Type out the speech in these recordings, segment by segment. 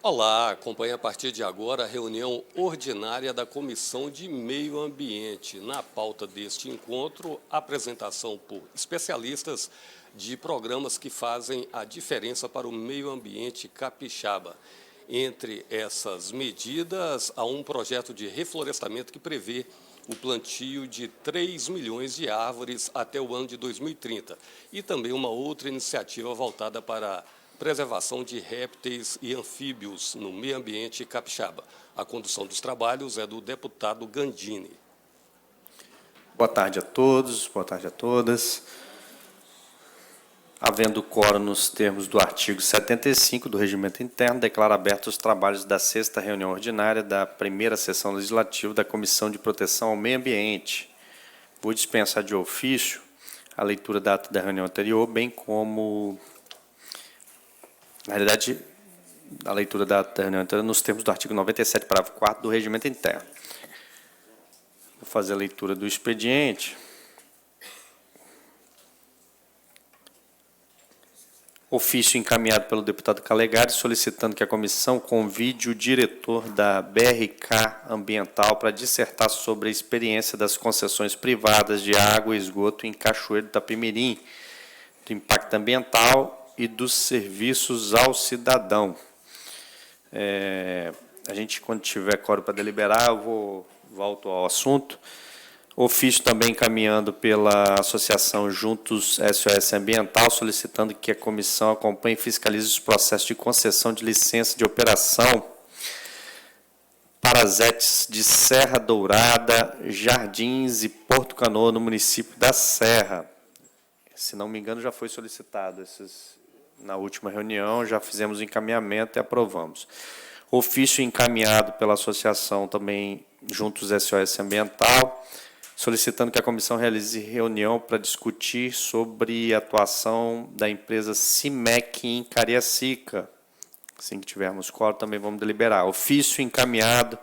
Olá, acompanhe a partir de agora a reunião ordinária da Comissão de Meio Ambiente. Na pauta deste encontro, apresentação por especialistas de programas que fazem a diferença para o meio ambiente capixaba. Entre essas medidas, há um projeto de reflorestamento que prevê o plantio de 3 milhões de árvores até o ano de 2030 e também uma outra iniciativa voltada para a preservação de répteis e anfíbios no meio ambiente capixaba. A condução dos trabalhos é do deputado Gandini. Boa tarde a todos, boa tarde a todas. Havendo quórum nos termos do artigo 75 do Regimento Interno, declaro abertos os trabalhos da 6ª reunião ordinária da primeira sessão legislativa da Comissão de Proteção ao Meio Ambiente. Vou dispensar de ofício a leitura da ata da reunião anterior, bem como, na realidade, a leitura da ata da reunião anterior nos termos do artigo 97, parágrafo 4º do Regimento Interno. Vou fazer a leitura do expediente. Ofício encaminhado pelo deputado Calegari, solicitando que a comissão convide o diretor da BRK Ambiental para dissertar sobre a experiência das concessões privadas de água e esgoto em Cachoeiro do Itapemirim, do impacto ambiental e dos serviços ao cidadão. A gente, quando tiver quórum para deliberar, volto ao assunto. Ofício também encaminhando pela Associação Juntos SOS Ambiental, solicitando que a comissão acompanhe e fiscalize os processos de concessão de licença de operação para as ETs de Serra Dourada, Jardins e Porto Canoa, no município da Serra. Se não me engano, já foi solicitado. Na última reunião, já fizemos o encaminhamento e aprovamos. Ofício encaminhado pela Associação também Juntos SOS Ambiental, solicitando que a comissão realize reunião para discutir sobre a atuação da empresa CIMEC em Cariacica. Assim que tivermos quórum, também vamos deliberar. Ofício encaminhado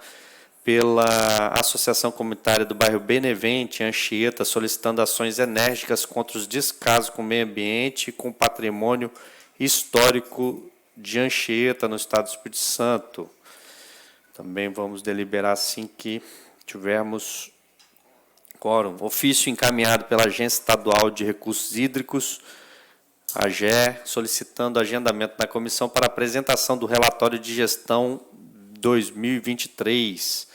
pela Associação Comunitária do Bairro Benevente, Anchieta, solicitando ações enérgicas contra os descasos com o meio ambiente e com o patrimônio histórico de Anchieta, no estado do Espírito Santo. Também vamos deliberar assim que tivermos quórum. Ofício encaminhado pela Agência Estadual de Recursos Hídricos, AGE, solicitando agendamento na comissão para apresentação do relatório de gestão 2023.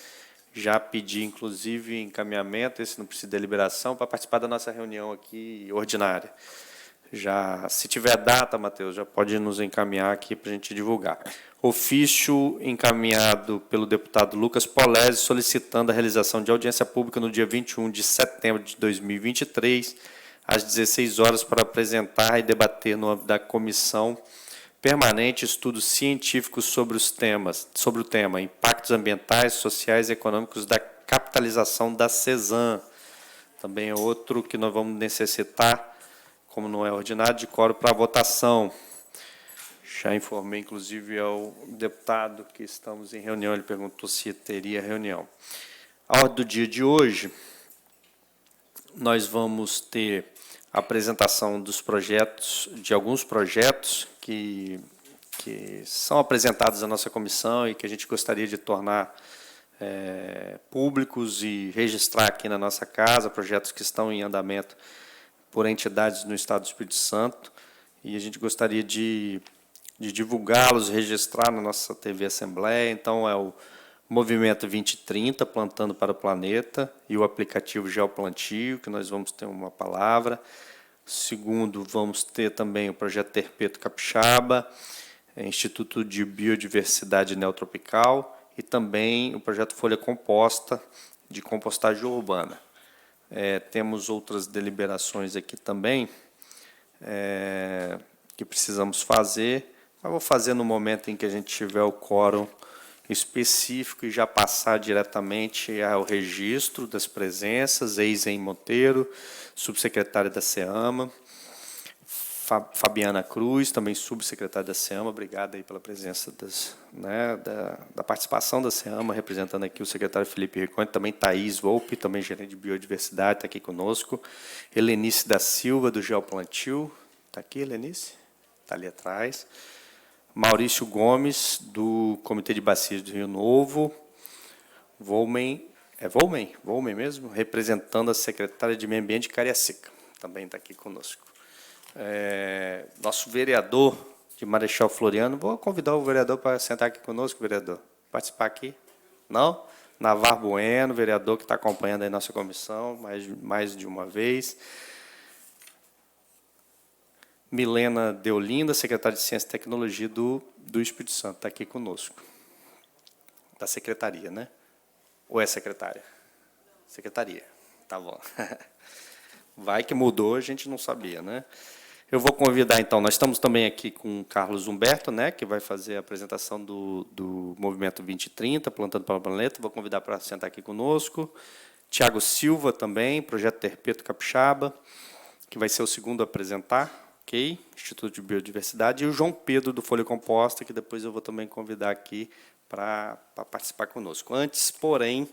Já pedi, inclusive, encaminhamento, esse não precisa de deliberação, para participar da nossa reunião aqui ordinária. Já, se tiver data, Matheus, já pode nos encaminhar aqui para a gente divulgar. Ofício encaminhado pelo deputado Lucas Polese, solicitando a realização de audiência pública no dia 21 de setembro de 2023, às 16 horas, para apresentar e debater no âmbito da Comissão Permanente estudos científicos sobre o tema impactos ambientais, sociais e econômicos da capitalização da CESAM. Também é outro que nós vamos necessitar, como não é ordinário, de quórum para votação. Já informei, inclusive, ao deputado que estamos em reunião, ele perguntou se teria reunião. A ordem do dia de hoje, nós vamos ter a apresentação dos projetos, de alguns projetos que são apresentados à nossa comissão e que a gente gostaria de tornar públicos e registrar aqui na nossa casa, projetos que estão em andamento por entidades no Estado do Espírito Santo, e a gente gostaria de divulgá-los, registrar na nossa TV Assembleia. Então, é o Movimento 2030, Plantando para o Planeta, e o aplicativo Geoplantio, que nós vamos ter uma palavra. Segundo, vamos ter também o projeto Terpeto Capixaba, Instituto de Biodiversidade Neotropical, e também o projeto Folha Composta, de compostagem urbana. Temos outras deliberações aqui também que precisamos fazer, mas vou fazer no momento em que a gente tiver o quórum específico e já passar diretamente ao registro das presenças. Eisen Monteiro, subsecretária da SEAMA, Fabiana Cruz, também subsecretária da SEAMA, obrigado aí pela presença da participação da SEAMA, representando aqui o secretário Felipe Riccone, também Thaís Volpe, também gerente de biodiversidade, está aqui conosco, Helenice da Silva, do Geoplantio, está aqui, Helenice? Está ali atrás. Maurício Gomes, do Comitê de Bacias do Rio Novo, Volmen mesmo, representando a secretária de Meio Ambiente de Cariacica, também está aqui conosco. Nosso vereador de Marechal Floriano, vou convidar o vereador para sentar aqui conosco, vereador, participar aqui. Não? Navar Bueno, vereador que está acompanhando aí nossa comissão mais de uma vez. Milena Deolinda, secretária de Ciência e Tecnologia do Espírito Santo, está aqui conosco. Da secretaria, né? Ou é secretária? Secretaria, tá bom. Vai que mudou, a gente não sabia, né? Eu vou convidar, então, nós estamos também aqui com o Carlos Humberto, né, que vai fazer a apresentação do Movimento 2030, Plantando para o Planeta, vou convidar para sentar aqui conosco. Tiago Silva também, Projeto Terpeto Capixaba, que vai ser o segundo a apresentar, ok? Instituto de Biodiversidade, e o João Pedro, do Folha Composta, que depois eu vou também convidar aqui para participar conosco. Antes, porém,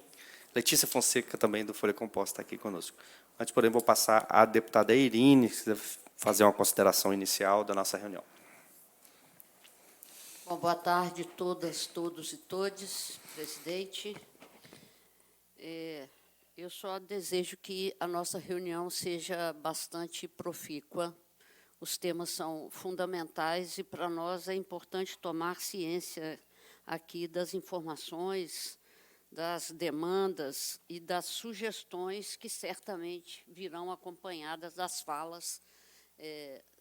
Letícia Fonseca, também do Folha Composta, está aqui conosco. Antes, porém, vou passar à deputada Irine, que fazer uma consideração inicial da nossa reunião. Bom, boa tarde a todas, todos e todes, presidente. Eu só desejo que a nossa reunião seja bastante profícua. Os temas são fundamentais e, para nós, é importante tomar ciência aqui das informações, das demandas e das sugestões que certamente virão acompanhadas das falas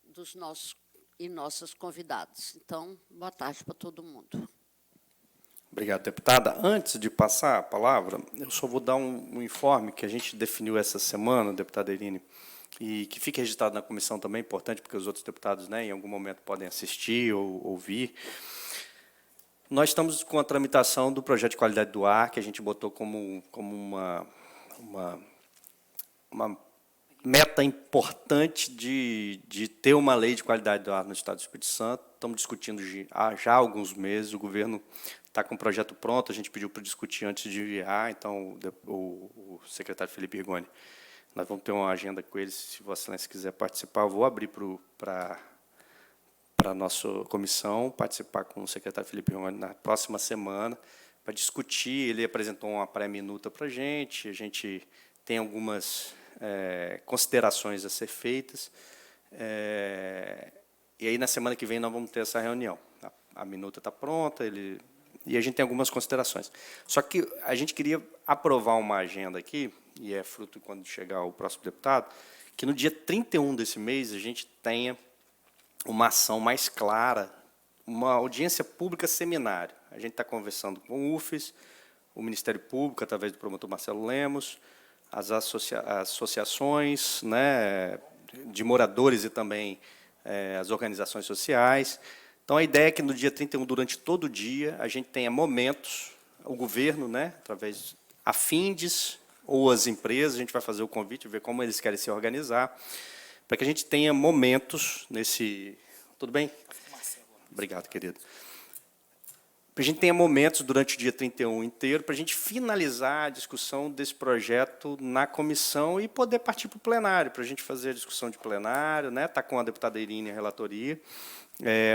dos nossos e nossas convidados. Então, boa tarde para todo mundo. Obrigado, deputada. Antes de passar a palavra, eu só vou dar um informe que a gente definiu essa semana, deputada Irine, e que fique registrado na comissão também, importante, porque os outros deputados, né, em algum momento podem assistir ou ouvir. Nós estamos com a tramitação do projeto de qualidade do ar, que a gente botou como uma meta importante de ter uma lei de qualidade do ar no Estado do Espírito Santo. Estamos discutindo já há alguns meses, o governo está com o projeto pronto, a gente pediu para discutir antes de enviar, então o secretário Felipe Rigoni, nós vamos ter uma agenda com ele, se Vossa Excelência quiser participar, eu vou abrir para a nossa comissão, participar com o secretário Felipe Rigoni na próxima semana, para discutir. Ele apresentou uma pré-minuta para a gente tem algumas considerações a ser feitas, e aí, na semana que vem, nós vamos ter essa reunião. A minuta está pronta, e a gente tem algumas considerações. Só que a gente queria aprovar uma agenda aqui, e é fruto quando chegar o próximo deputado, que no dia 31 desse mês a gente tenha uma ação mais clara, uma audiência pública seminário. A gente está conversando com o UFES, o Ministério Público, através do promotor Marcelo Lemos, as associações, né, de moradores e também as organizações sociais. Então, a ideia é que, no dia 31, durante todo o dia, a gente tenha momentos, o governo, né, através a FINDES ou as empresas, a gente vai fazer o convite, ver como eles querem se organizar, para que a gente tenha momentos nesse... Tudo bem? Obrigado, querido. Para a gente tenha momentos durante o dia 31 inteiro, para a gente finalizar a discussão desse projeto na comissão e poder partir para o plenário, para a gente fazer a discussão de plenário, né? Está com a deputada Irine a relatoria,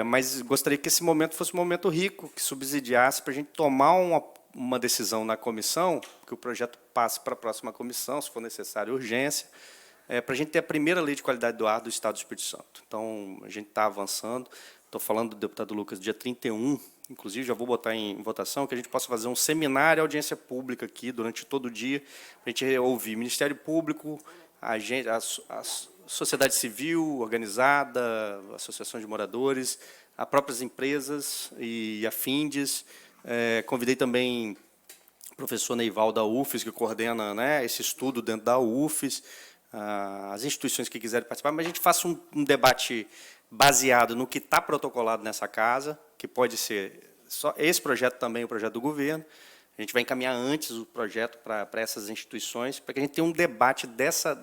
mas gostaria que esse momento fosse um momento rico, que subsidiasse para a gente tomar uma decisão na comissão, que o projeto passe para a próxima comissão, se for necessário, urgência, para a gente ter a primeira lei de qualidade do ar do Estado do Espírito Santo. Então, a gente está avançando. Estou falando do deputado Lucas, dia 31, inclusive, já vou botar em votação, que a gente possa fazer um seminário, audiência pública aqui, durante todo o dia, para a gente ouvir Ministério Público, a sociedade civil organizada, associações de moradores, as próprias empresas e a FINDES. Convidei também o professor Neival da UFES, que coordena, né, esse estudo dentro da UFES, as instituições que quiserem participar, mas a gente faça um debate baseado no que está protocolado nessa casa, que pode ser só esse projeto também, o projeto do governo. A gente vai encaminhar antes o projeto para essas instituições, para que a gente tenha um debate dessa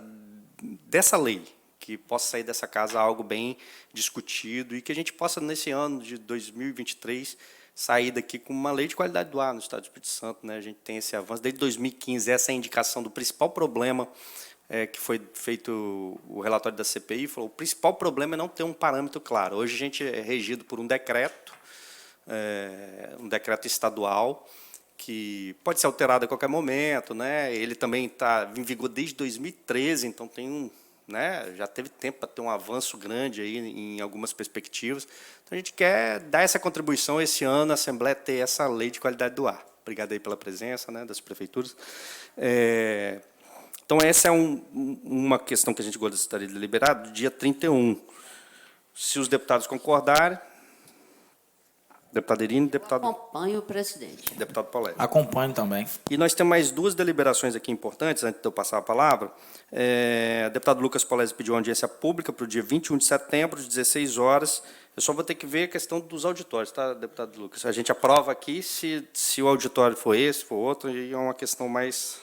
lei, que possa sair dessa casa algo bem discutido e que a gente possa, nesse ano de 2023, sair daqui com uma lei de qualidade do ar no Estado do Espírito Santo, né? A gente tem esse avanço. Desde 2015, essa é a indicação do principal problema, que foi feito o relatório da CPI, falou: o principal problema é não ter um parâmetro claro. Hoje a gente é regido por um decreto, um decreto estadual que pode ser alterado a qualquer momento, né? Ele também está em vigor desde 2013, então tem né, já teve tempo para ter um avanço grande aí em algumas perspectivas. Então, a gente quer dar essa contribuição esse ano, a Assembleia ter essa lei de qualidade do ar. Obrigado aí pela presença, né, das prefeituras. Então, essa é uma questão que a gente gostaria de deliberar do dia 31. Se os deputados concordarem, deputado Irini, deputado... Acompanho o presidente. Deputado Paulo. Acompanho também. E nós temos mais duas deliberações aqui importantes, antes de eu passar a palavra. O deputado Lucas Polese pediu uma audiência pública para o dia 21 de setembro, às 16 horas. Eu só vou ter que ver a questão dos auditórios, tá, deputado Lucas? A gente aprova aqui se o auditório for esse, for outro, e é uma questão mais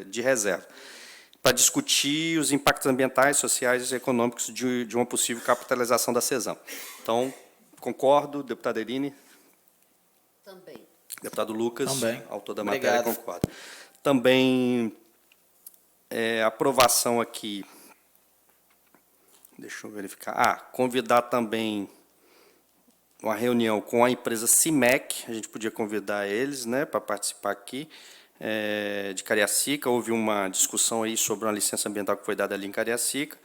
de reserva. Para discutir os impactos ambientais, sociais e econômicos de uma possível capitalização da CESAM. Então, concordo, deputado Irini? Também. Deputado Lucas, também. autor da Obrigado. matéria, concorda. Também, aprovação aqui, deixa eu verificar, convidar também uma reunião com a empresa CIMEC, a gente podia convidar eles, né, para participar aqui, de Cariacica. Houve uma discussão aí sobre uma licença ambiental que foi dada ali em Cariacica.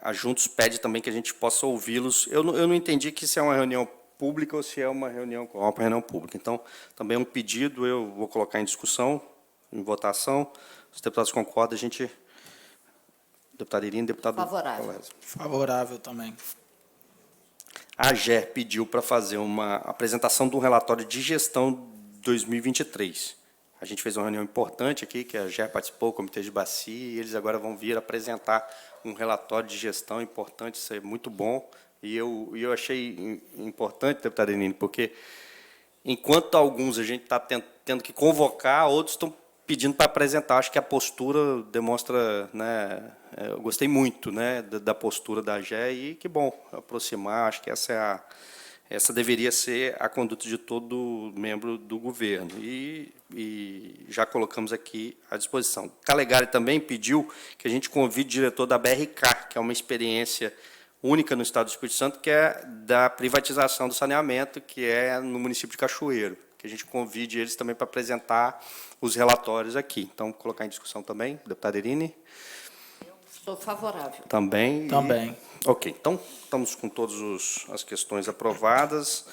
A Juntos pede também que a gente possa ouvi-los. Eu não entendi que se é uma reunião pública ou se é uma reunião pública. Então, também é um pedido, eu vou colocar em discussão, em votação. Os deputados concordam, a gente... Deputado Irini, deputado... Favorável. Polese. Favorável também. A AGER pediu para fazer uma apresentação de um relatório de gestão 2023. A gente fez uma reunião importante aqui, que a AGER participou, o Comitê de Bacia, e eles agora vão vir apresentar um relatório de gestão importante, isso é muito bom. E eu achei importante, deputado Irini, porque, enquanto alguns a gente está tendo que convocar, outros estão pedindo para apresentar. Acho que a postura demonstra, né, eu gostei muito, né, da postura da AGE, e que bom aproximar. Acho que essa deveria ser a conduta de todo membro do governo. E já colocamos aqui à disposição. Calegari também pediu que a gente convide o diretor da BRK, que é uma experiência única no Estado do Espírito Santo, que é da privatização do saneamento, que é no município de Cachoeiro, que a gente convide eles também para apresentar os relatórios aqui. Então, vou colocar em discussão também. Deputado Irini? Sou favorável. Também? Também. Ok, então, estamos com todas as questões aprovadas.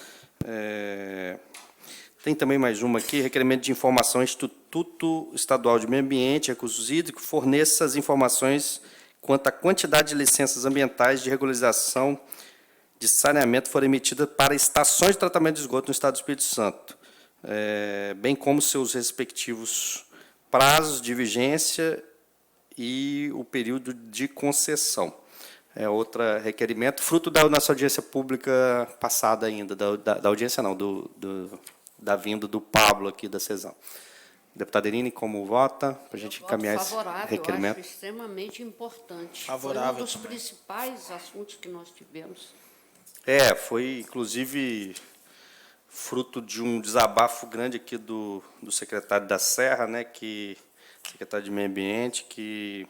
Tem também mais uma aqui, requerimento de informação, Instituto Estadual de Meio Ambiente e Recursos Hídricos, forneça as informações quanto à quantidade de licenças ambientais de regularização de saneamento foram emitidas para estações de tratamento de esgoto no Estado do Espírito Santo, bem como seus respectivos prazos de vigência e o período de concessão. Outro requerimento, fruto da nossa audiência pública passada ainda, da audiência não, da vinda do Pablo aqui da CESAM. Deputado Irini, como vota, para a gente encaminhar esse requerimento? Eu acho extremamente importante. Favorável. Foi um dos também. principais assuntos que nós tivemos. Foi, inclusive, fruto de um desabafo grande aqui do secretário da Serra, né, secretário de Meio Ambiente, que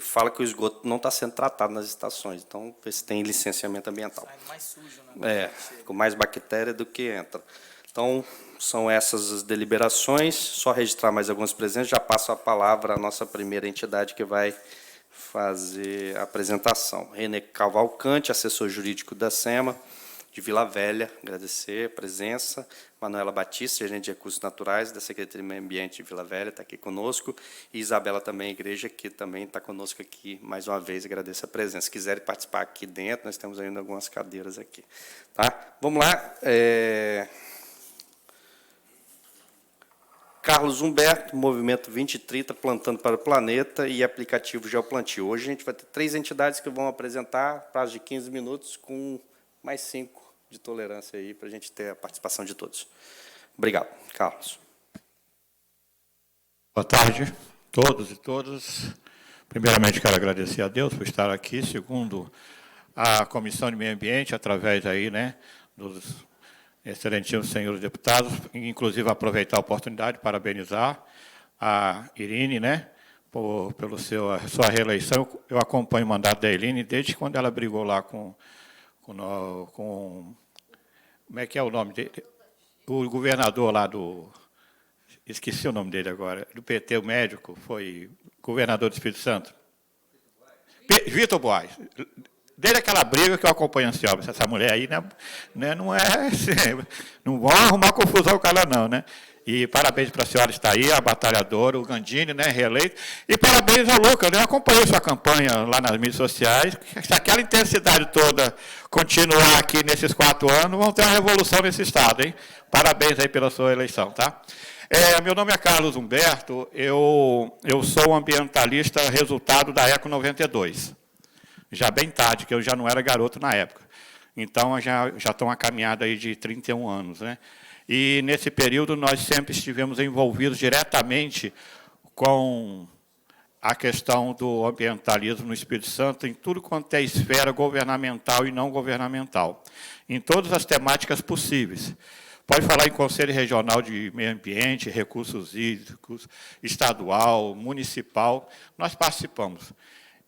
fala que o esgoto não está sendo tratado nas estações. Então, vê se tem licenciamento ambiental. Sai mais sujo, né? Com mais bactéria do que entra. Então, são essas as deliberações. Só registrar mais algumas presenças. Já passo a palavra à nossa primeira entidade que vai fazer a apresentação. René Cavalcante, assessor jurídico da SEMA, de Vila Velha, agradecer a presença. Manuela Batista, gerente de recursos naturais da Secretaria de Meio Ambiente de Vila Velha, está aqui conosco. E Isabela também, igreja, que também está conosco aqui mais uma vez, agradeço a presença. Se quiserem participar aqui dentro, nós temos ainda algumas cadeiras aqui. Tá? Vamos lá. Carlos Humberto, Movimento 2030, Plantando para o Planeta e aplicativo Geoplantio. Hoje a gente vai ter 3 entidades que vão apresentar, prazo de 15 minutos, com mais 5 de tolerância aí, para a gente ter a participação de todos. Obrigado. Carlos. Boa tarde, todos e todas. Primeiramente, quero agradecer a Deus por estar aqui, segundo a Comissão de Meio Ambiente, através aí, né, dos excelentíssimos senhores deputados, inclusive aproveitar a oportunidade de parabenizar a Irini, né, pela sua reeleição. Eu acompanho o mandato da Irini desde quando ela brigou lá com Como é que é o nome dele? O governador lá do... Esqueci o nome dele agora. Do PT, o médico, foi governador do Espírito Santo. Vitor Boas. Desde aquela briga que eu acompanho assim, ó, essa mulher aí, né, não é... Não vão arrumar confusão com ela, não, né? E parabéns para a senhora estar aí, a batalhadora, o Gandini, né, reeleito. E parabéns ao Lucas, né? Eu acompanhei sua campanha lá nas mídias sociais. Se aquela intensidade toda continuar aqui nesses 4 anos, vamos ter uma revolução nesse estado, hein? Parabéns aí pela sua eleição, tá? Meu nome é Carlos Humberto, eu sou ambientalista resultado da ECO 92. Já bem tarde, que eu já não era garoto na época. Então, já estou uma caminhada aí de 31 anos, né? E, nesse período, nós sempre estivemos envolvidos diretamente com a questão do ambientalismo no Espírito Santo, em tudo quanto é esfera governamental e não governamental, em todas as temáticas possíveis. Pode falar em Conselho Regional de Meio Ambiente, Recursos Hídricos, estadual, municipal, nós participamos.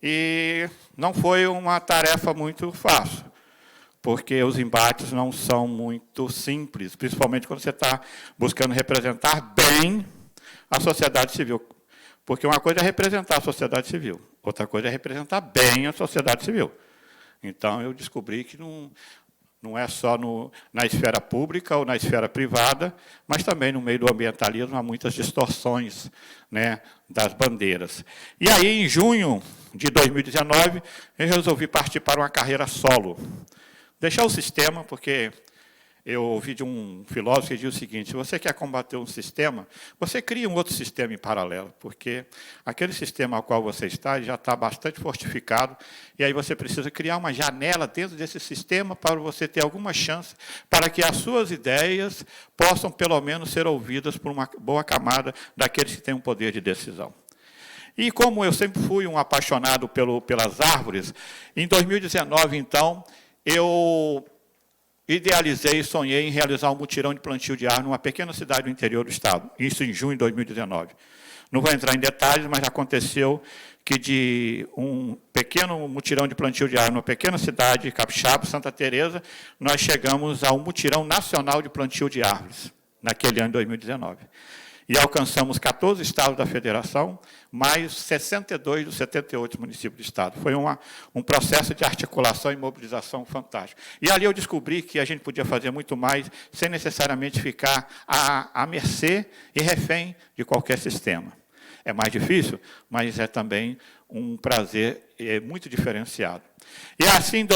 E não foi uma tarefa muito fácil, porque os embates não são muito simples, principalmente quando você está buscando representar bem a sociedade civil. Porque uma coisa é representar a sociedade civil, outra coisa é representar bem a sociedade civil. Então, eu descobri que não é só na esfera pública ou na esfera privada, mas também no meio do ambientalismo há muitas distorções, né, das bandeiras. E aí, em junho de 2019, eu resolvi partir para uma carreira solo. Deixar o sistema, porque eu ouvi de um filósofo que diz o seguinte: se você quer combater um sistema, você cria um outro sistema em paralelo, porque aquele sistema ao qual você está já está bastante fortificado, e aí você precisa criar uma janela dentro desse sistema para você ter alguma chance para que as suas ideias possam, pelo menos, ser ouvidas por uma boa camada daqueles que têm um poder de decisão. E como eu sempre fui um apaixonado pelas árvores, em 2019, então, eu idealizei e sonhei em realizar um mutirão de plantio de árvore numa pequena cidade do interior do estado, isso em junho de 2019. Não vou entrar em detalhes, mas aconteceu que de um pequeno mutirão de plantio de árvore numa pequena cidade, Capixaba, Santa Teresa, nós chegamos a um mutirão nacional de plantio de árvores, naquele ano de 2019. E alcançamos 14 estados da federação, mais 62 dos 78 municípios do estado. Foi um processo de articulação e mobilização fantástico. E ali eu descobri que a gente podia fazer muito mais, sem necessariamente ficar à mercê e refém de qualquer sistema. É mais difícil, mas é também um prazer muito diferenciado. E assim,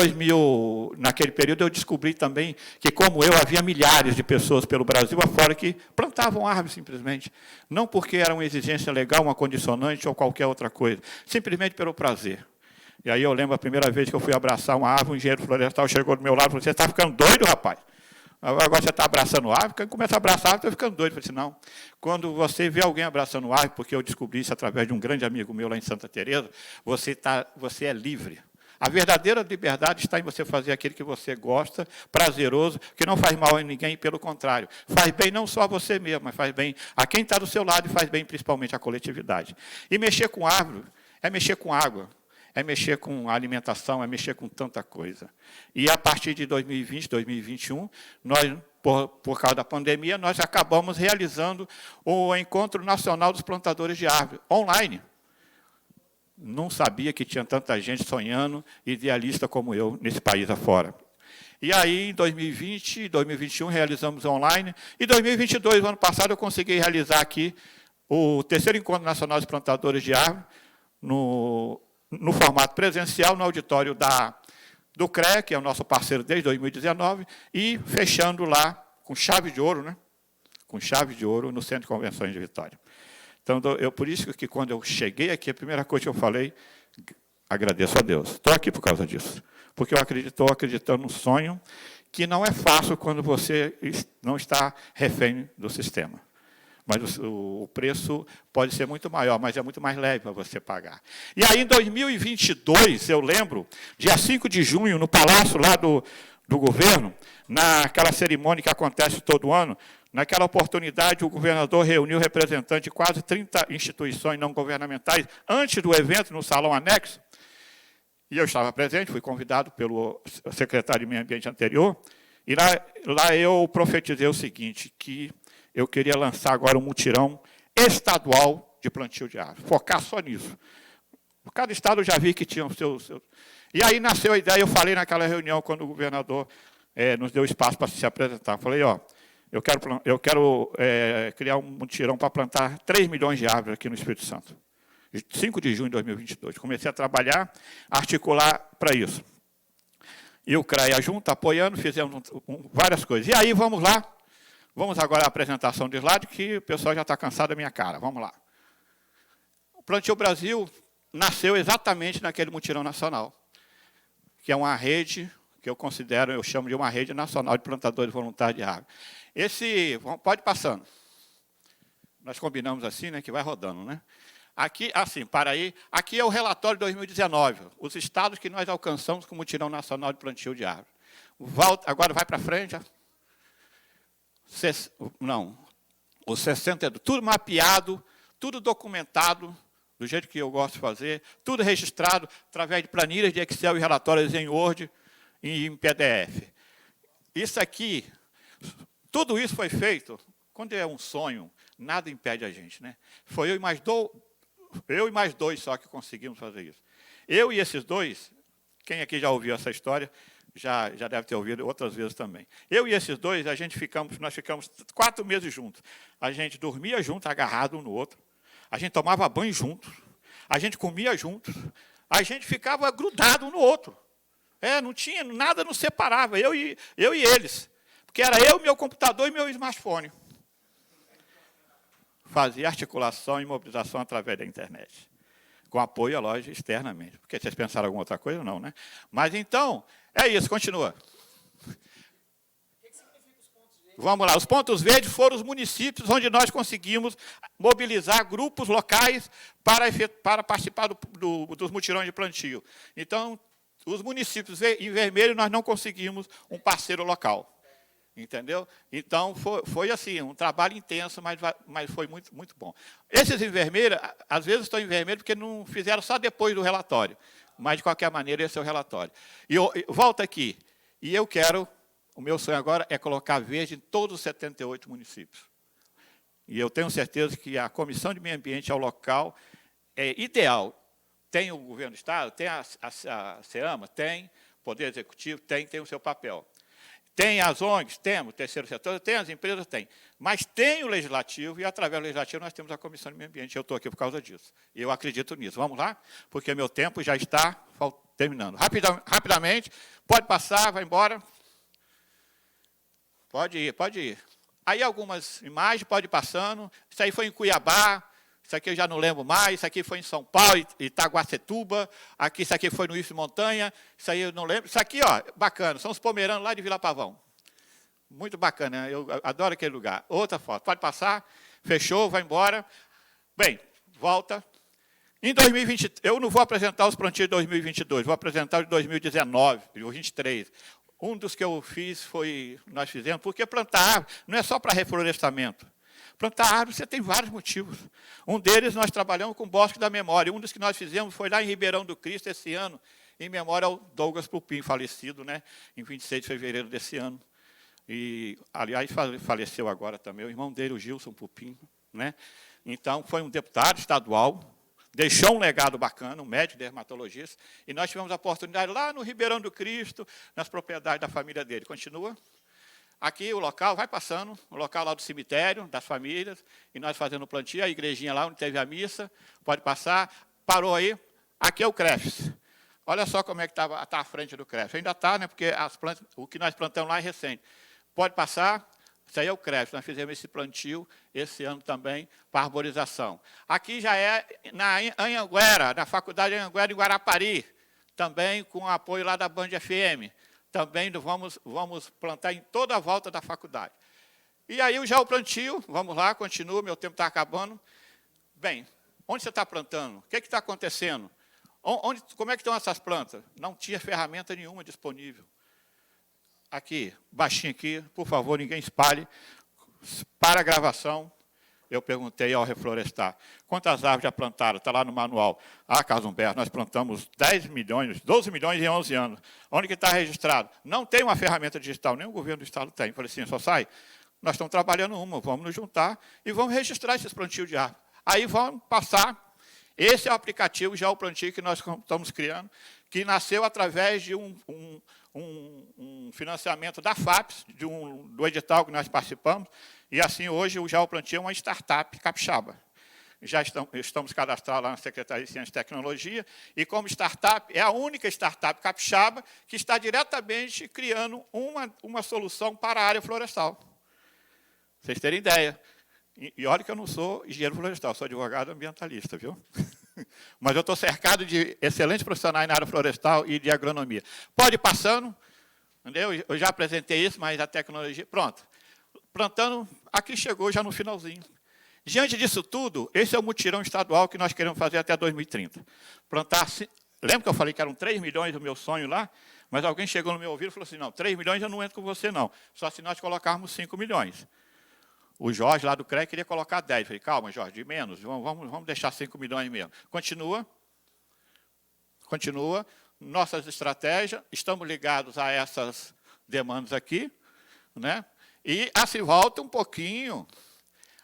naquele período, eu descobri também que, como eu, havia milhares de pessoas pelo Brasil afora que plantavam árvores simplesmente. Não porque era uma exigência legal, uma condicionante ou qualquer outra coisa, simplesmente pelo prazer. E aí eu lembro a primeira vez que eu fui abraçar uma árvore, um engenheiro florestal chegou do meu lado e falou: você está ficando doido, rapaz? Agora você está abraçando árvore, quando começa a abraçar árvore, estou ficando doido. Eu falei assim: não, quando você vê alguém abraçando árvore, porque eu descobri isso através de um grande amigo meu lá em Santa Teresa, você é livre. A verdadeira liberdade está em você fazer aquilo que você gosta, prazeroso, que não faz mal a ninguém, pelo contrário. Faz bem não só a você mesmo, mas faz bem a quem está do seu lado e faz bem principalmente à coletividade. E mexer com árvore é mexer com água, é mexer com alimentação, é mexer com tanta coisa. E a partir de 2020, 2021, nós, por causa da pandemia, nós acabamos realizando o Encontro Nacional dos Plantadores de Árvore, online. Não sabia que tinha tanta gente sonhando, idealista como eu, nesse país afora. E aí, em 2020 e 2021, realizamos online. E em 2022, o ano passado, eu consegui realizar aqui o 3º Encontro Nacional dos Plantadores de Árvore, no formato presencial, no auditório do CREA, que é o nosso parceiro desde 2019, e fechando lá com chave de ouro, né? Com chave de ouro no Centro de Convenções de Vitória. Então, por isso que quando eu cheguei aqui, a primeira coisa que eu falei: agradeço a Deus. Estou aqui por causa disso. Porque eu estou acreditando num sonho que não é fácil quando você não está refém do sistema. Mas o preço pode ser muito maior, mas é muito mais leve para você pagar. E aí, em 2022, eu lembro, dia 5 de junho, no palácio lá do governo, naquela cerimônia que acontece todo ano, naquela oportunidade, o governador reuniu representantes de quase 30 instituições não governamentais, antes do evento, no salão anexo, e eu estava presente, fui convidado pelo secretário de Meio Ambiente anterior, E lá eu profetizei o seguinte, que eu queria lançar agora um mutirão estadual de plantio de árvore, focar só nisso. Cada estado eu já vi que tinha o seu... E aí nasceu a ideia, eu falei naquela reunião, quando o governador nos deu espaço para se apresentar. Falei, eu quero criar um mutirão para plantar 3 milhões de árvores aqui no Espírito Santo. 5 de junho de 2022. Comecei a trabalhar, articular para isso. E o CREA junto, apoiando, fizemos várias coisas. E aí, vamos lá. Vamos agora à apresentação de slide, que o pessoal já está cansado da minha cara. Vamos lá. O Plantio Brasil nasceu exatamente naquele mutirão nacional, que é uma rede que eu chamo de uma rede nacional de plantadores voluntários de árvore. Pode ir passando. Nós combinamos assim, né, que vai rodando, né? Aqui, assim, para aí, aqui é o relatório de 2019, os estados que nós alcançamos com o mutirão nacional de plantio de árvore. Agora vai para frente. O 60, tudo mapeado, tudo documentado, do jeito que eu gosto de fazer, tudo registrado através de planilhas de Excel e relatórios em Word e em PDF. Isso aqui, tudo isso foi feito, quando é um sonho, nada impede a gente, né? Foi eu e mais dois só que conseguimos fazer isso. Eu e esses dois, quem aqui já ouviu essa história, já deve ter ouvido outras vezes também. Eu e esses dois, nós ficamos 4 meses juntos. A gente dormia junto, agarrado um no outro. A gente tomava banho juntos. A gente comia juntos. A gente ficava grudado um no outro. Não tinha, nada nos separava, eu e eles. Porque era eu, meu computador e meu smartphone. Fazia articulação e mobilização através da internet. Com apoio à loja externamente. Porque vocês pensaram alguma outra coisa? Não, né? Mas então, é isso, continua. Vamos lá, os pontos verdes foram os municípios onde nós conseguimos mobilizar grupos locais para participar dos mutirões de plantio. Então, os municípios em vermelho nós não conseguimos um parceiro local. Entendeu? Então, foi assim, um trabalho intenso, mas foi muito, muito bom. Esses em vermelho, às vezes estão em vermelho porque não fizeram só depois do relatório. Mas, de qualquer maneira, esse é o relatório. E volta aqui. E o meu sonho agora é colocar verde em todos os 78 municípios. E eu tenho certeza que a Comissão de Meio Ambiente ao local é ideal. Tem o governo do Estado, tem a CEAMA, tem o Poder Executivo, tem o seu papel. Tem as ONGs, temos o terceiro setor, tem as empresas, tem. Mas tem o Legislativo, e através do Legislativo nós temos a Comissão de Meio Ambiente. Eu estou aqui por causa disso. E eu acredito nisso. Vamos lá? Porque meu tempo já está terminando. Rapidamente, pode passar, vai embora. Pode ir. Aí algumas imagens, pode ir passando. Isso aí foi em Cuiabá, isso aqui eu já não lembro mais, isso aqui foi em São Paulo, Itaguacetuba, isso aqui foi no Isso Montanha, isso aí eu não lembro. Isso aqui, bacana, são os pomeranos lá de Vila Pavão. Muito bacana, eu adoro aquele lugar. Outra foto, pode passar, fechou, vai embora. Bem, volta. Em 2020, eu não vou apresentar os plantios de 2022, vou apresentar os de 2019, o 23. Um dos que eu fiz nós fizemos, porque plantar árvore não é só para reflorestamento. Plantar árvore, você tem vários motivos. Um deles, nós trabalhamos com o Bosque da Memória. Um dos que nós fizemos foi lá em Ribeirão do Cristo, esse ano, em memória ao Douglas Pupim, falecido, né, em 26 de fevereiro desse ano. E, aliás, faleceu agora também, o irmão dele, o Gilson Pupim. Né? Então, foi um deputado estadual, deixou um legado bacana, um médico dermatologista, e nós tivemos a oportunidade lá no Ribeirão do Cristo, nas propriedades da família dele. Continua. Aqui o local, vai passando, o local lá do cemitério, das famílias, e nós fazendo o plantio, a igrejinha lá onde teve a missa, pode passar, parou aí, aqui é o CREFS. Olha só como é que está à frente do CREFS. Ainda está, né, porque o que nós plantamos lá é recente. Pode passar, isso aí é o CREFS, nós fizemos esse plantio esse ano também para arborização. Aqui já é na Anhanguera, na Faculdade de Anhanguera, em Guarapari, também com apoio lá da Band FM. Também vamos plantar em toda a volta da faculdade. E aí já o plantio, vamos lá, continua, meu tempo está acabando. Bem, onde você está plantando? O que está acontecendo? Como é que estão essas plantas? Não tinha ferramenta nenhuma disponível. Aqui, baixinho aqui, por favor, ninguém espalhe. Para a gravação. eu perguntei ao reflorestar, quantas árvores já plantaram? Está lá no manual. Ah, Carlos Humberto, nós plantamos 10 milhões, 12 milhões em 11 anos. Onde que está registrado? Não tem uma ferramenta digital, nem o governo do Estado tem. Eu falei assim, só sai, nós estamos trabalhando vamos nos juntar e vamos registrar esses plantios de árvore. Aí vamos passar, esse é o aplicativo já o plantio que nós estamos criando, que nasceu através de um financiamento da FAPES, do edital que nós participamos, e assim hoje o Geoplantio é uma startup capixaba. Já estamos cadastrados lá na Secretaria de Ciência e Tecnologia, e como startup, é a única startup capixaba que está diretamente criando uma solução para a área florestal. Vocês terem ideia. E olha que eu não sou engenheiro florestal, sou advogado ambientalista, viu? Mas eu estou cercado de excelentes profissionais na área florestal e de agronomia. Pode ir passando, entendeu? Eu já apresentei isso, mas a tecnologia... Pronto. Plantando, aqui chegou já no finalzinho. Diante disso tudo, esse é o mutirão estadual que nós queremos fazer até 2030. Plantar... Lembra que eu falei que eram 3 milhões do meu sonho lá? Mas alguém chegou no meu ouvido e falou assim, não, 3 milhões eu não entro com você, não. Só se nós colocarmos 5 milhões. O Jorge, lá do CREA, queria colocar 10. Eu falei, calma, Jorge, de menos, vamos deixar 5 milhões mesmo. Continua. Nossas estratégias, estamos ligados a essas demandas aqui, né? E assim volta um pouquinho.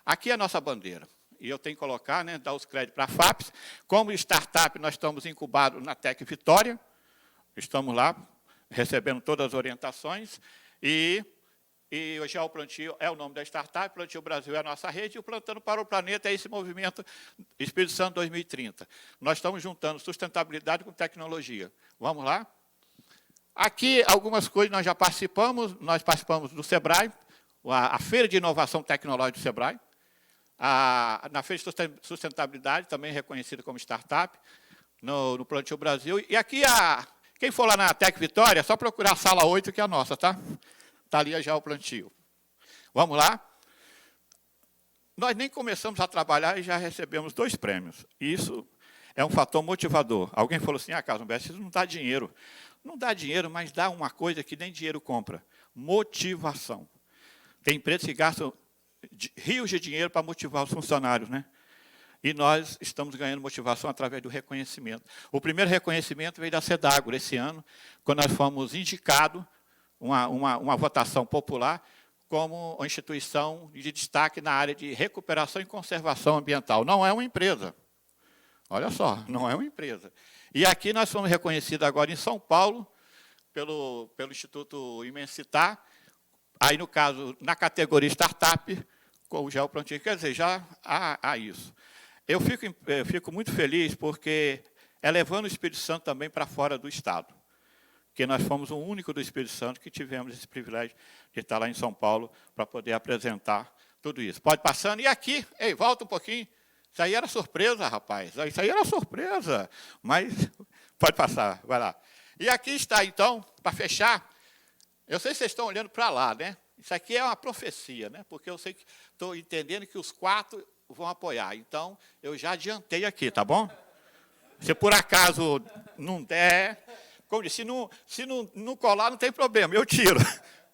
Aqui é a nossa bandeira. E eu tenho que colocar, né, dar os créditos para a FAPES. Como startup, nós estamos incubados na Tec Vitória. Estamos lá recebendo todas as orientações. E o Geoplantio é o nome da startup, Plantio Brasil é a nossa rede, e o Plantando para o Planeta é esse movimento Espírito Santo 2030. Nós estamos juntando sustentabilidade com tecnologia. Vamos lá? Aqui, algumas coisas nós já participamos. Nós participamos do SEBRAE, a Feira de Inovação Tecnológica do SEBRAE, na Feira de Sustentabilidade, também reconhecida como startup, no Plantio Brasil. E aqui, quem for lá na Tec Vitória, é só procurar a sala 8, que é a nossa, tá? Está ali já o plantio. Vamos lá? Nós nem começamos a trabalhar e já recebemos 2 prêmios. Isso é um fator motivador. Alguém falou assim, Carlos Humberto, isso não dá dinheiro. Não dá dinheiro, mas dá uma coisa que nem dinheiro compra. Motivação. Tem empresas que gastam rios de dinheiro para motivar os funcionários, né? E nós estamos ganhando motivação através do reconhecimento. O primeiro reconhecimento veio da CEDAGRO esse ano, quando nós fomos indicados, uma votação popular, como uma instituição de destaque na área de recuperação e conservação ambiental. Não é uma empresa. Olha só, não é uma empresa. E aqui nós fomos reconhecidos agora em São Paulo, pelo Instituto Imensitar, aí, no caso, na categoria Startup, com o Geoplantio. Quer dizer, já há isso. Eu fico muito feliz porque é levando o Espírito Santo também para fora do Estado. Porque nós fomos o único do Espírito Santo que tivemos esse privilégio de estar lá em São Paulo para poder apresentar tudo isso. Pode passando. E aqui, volta um pouquinho. Isso aí era surpresa, rapaz. Isso aí era surpresa. Mas pode passar, vai lá. E aqui está, então, para fechar. Eu sei que vocês estão olhando para lá, né? Isso aqui é uma profecia, né? Porque eu sei que estou entendendo que os 4 vão apoiar. Então, eu já adiantei aqui, tá bom? Se por acaso não der... Como disse, se não colar, não tem problema, eu tiro.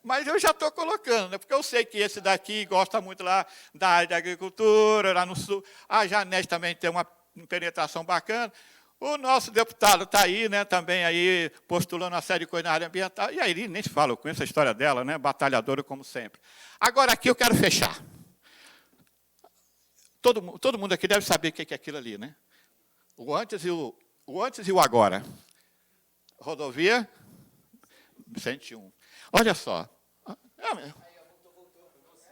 Mas eu já estou colocando, né? Porque eu sei que esse daqui gosta muito lá da área de agricultura, lá no sul. A Janete também tem uma penetração bacana. O nosso deputado está aí, né, também aí postulando uma série de coisas na área ambiental. E aí nem se fala, eu conheço a história dela, né, batalhadora como sempre. Agora aqui eu quero fechar. Todo mundo aqui deve saber o que é aquilo ali, né? O antes e o agora. Rodovia 101. Olha só.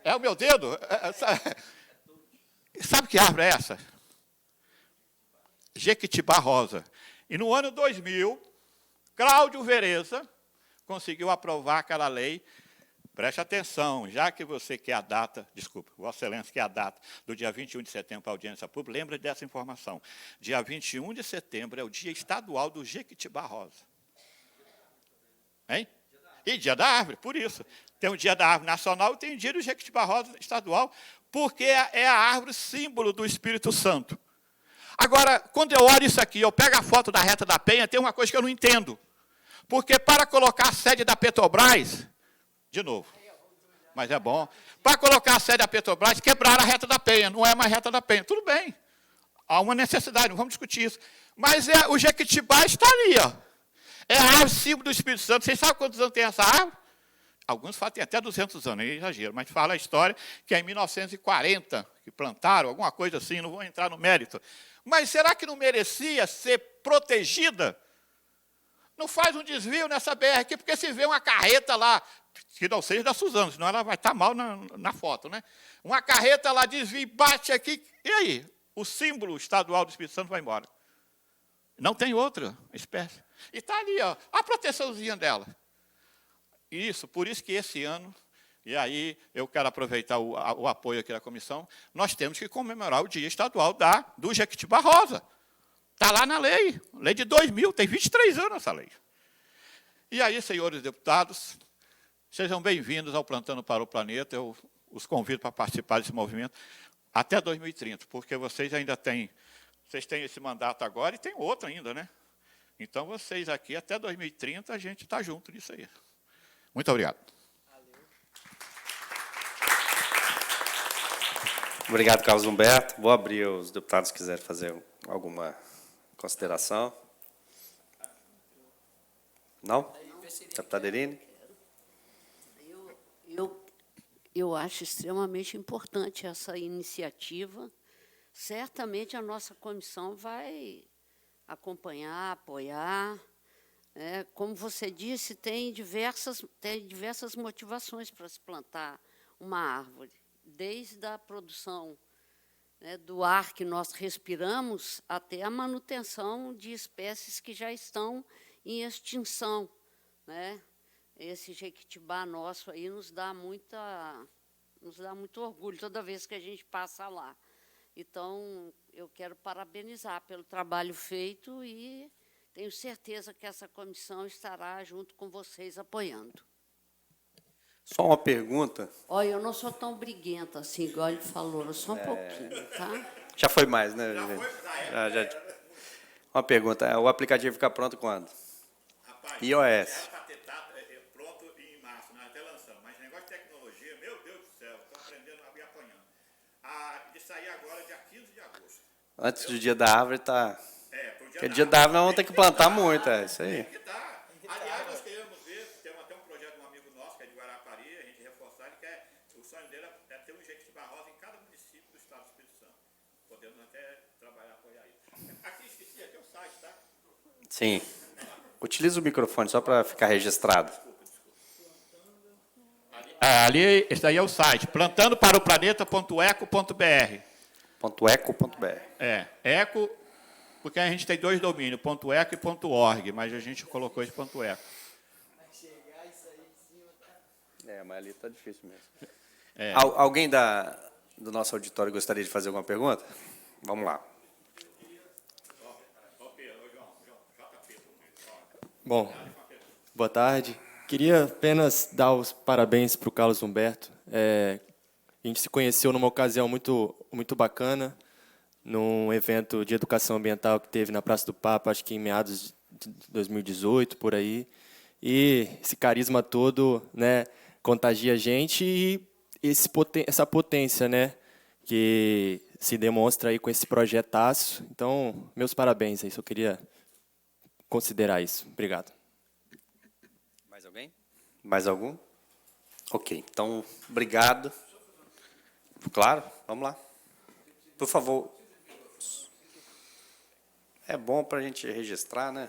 É o meu dedo? Sabe que árvore é essa? Jequitibá rosa. E no ano 2000, Cláudio Vereza conseguiu aprovar aquela lei. Preste atenção, já que você quer a data, desculpa, Vossa Excelência quer a data do dia 21 de setembro para a audiência pública, lembra dessa informação. Dia 21 de setembro é o dia estadual do Jequitibá rosa. Hein? E dia da árvore, por isso. Tem o dia da árvore nacional e tem o dia do Jequitibá rosa estadual, porque é a árvore símbolo do Espírito Santo. Agora, quando eu olho isso aqui, eu pego a foto da Reta da Penha, tem uma coisa que eu não entendo. Porque para colocar a sede da Petrobras, de novo, mas é bom. Para colocar a sede da Petrobras, quebraram a Reta da Penha, não é mais Reta da Penha. Tudo bem, há uma necessidade, não vamos discutir isso. Mas o Jequitibá está ali, ó. É a árvore símbolo do Espírito Santo. Vocês sabem quantos anos tem essa árvore? Alguns falam que tem até 200 anos, é exagero, mas fala a história que é em 1940 que plantaram, alguma coisa assim, não vou entrar no mérito. Mas será que não merecia ser protegida? Não faz um desvio nessa BR aqui, porque se vê uma carreta lá, que não seja da Suzano, senão ela vai estar mal na foto, né? Uma carreta lá desvia e bate aqui, e aí? O símbolo estadual do Espírito Santo vai embora. Não tem outra espécie. E está ali, ó, a proteçãozinha dela. Isso, por isso que esse ano, e aí eu quero aproveitar o apoio aqui da comissão, nós temos que comemorar o Dia Estadual do Jequitibá Rosa. Está lá na lei de 2000, tem 23 anos essa lei. E aí, senhores deputados, sejam bem-vindos ao Plantando para o Planeta, eu os convido para participar desse movimento até 2030, porque vocês ainda têm esse mandato agora e tem outro ainda, né? Então, vocês aqui, até 2030, a gente está junto nisso aí. Muito obrigado. Obrigado, Carlos Humberto. Vou abrir os deputados que quiserem fazer alguma consideração. Não? Deputada Irine? Eu acho extremamente importante essa iniciativa. Certamente a nossa comissão vai acompanhar, apoiar. Como você disse, tem diversas motivações para se plantar uma árvore, desde a produção, né, do ar que nós respiramos até a manutenção de espécies que já estão em extinção, né? Esse Jequitibá nosso aí nos dá muito orgulho toda vez que a gente passa lá. Então, eu quero parabenizar pelo trabalho feito e tenho certeza que essa comissão estará junto com vocês apoiando. Só uma pergunta. Olha, eu não sou tão briguenta assim, igual ele falou, só um pouquinho, tá? Já foi mais, né? Já. Uma pergunta. O aplicativo fica pronto quando? Rapaz, iOS. Era para ter pronto em março, nós até lançamos. Mas negócio de tecnologia, meu Deus do céu, estou aprendendo a me apanhando. De sair agora, dia 15 de agosto. Antes do dia da árvore, está... Porque dia da árvore nós vamos ter que plantar muito, é isso aí. Aliás, nós queremos ver, tem até um projeto de um amigo nosso, que é de Guarapari, a gente reforçar, o sonho dele é ter um Jequitibá Rosa em cada município do estado do Espírito Santo. Podemos até trabalhar, apoiar isso. Aqui, esqueci, aqui é o site, tá? Sim. Utiliza o microfone só para ficar registrado. Ali, esse aí é o site, plantandoparoplaneta.eco.br. .eco.br. Eco, porque a gente tem 2 domínios, .eco e .org, mas a gente colocou esse .eco. Mas ali está difícil mesmo. Alguém do nosso auditório gostaria de fazer alguma pergunta? Vamos lá. Bom, boa tarde. Queria apenas dar os parabéns para o Carlos Humberto. A gente se conheceu numa ocasião muito bacana, num evento de educação ambiental que teve na Praça do Papa, acho que em meados de 2018, por aí. E esse carisma todo, né, contagia a gente e essa potência, né, que se demonstra aí com esse projetaço. Então, meus parabéns aí, só queria considerar isso. Obrigado. Mais alguém? Mais algum? Ok, então, obrigado. Claro, vamos lá. Por favor. É bom para a gente registrar, né?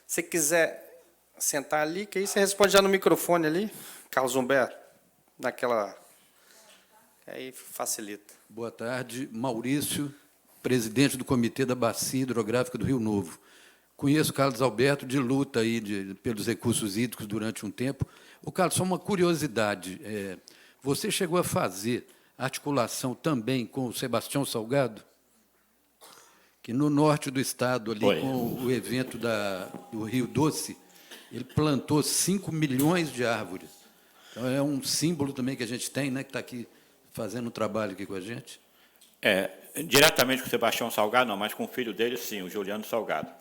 Se quiser sentar ali, que aí você responde já no microfone ali, Carlos Humberto, naquela... Aí facilita. Boa tarde, Maurício, presidente do Comitê da Bacia Hidrográfica do Rio Novo. Conheço o Carlos Alberto de luta aí pelos recursos hídricos durante um tempo. O Carlos, só uma curiosidade. Você chegou a fazer articulação também com o Sebastião Salgado? Que no norte do estado, ali com o evento do Rio Doce, ele plantou 5 milhões de árvores. Então, é um símbolo também que a gente tem, né, que está aqui fazendo um trabalho aqui com a gente. Diretamente com o Sebastião Salgado, não, mas com o filho dele, sim, o Juliano Salgado.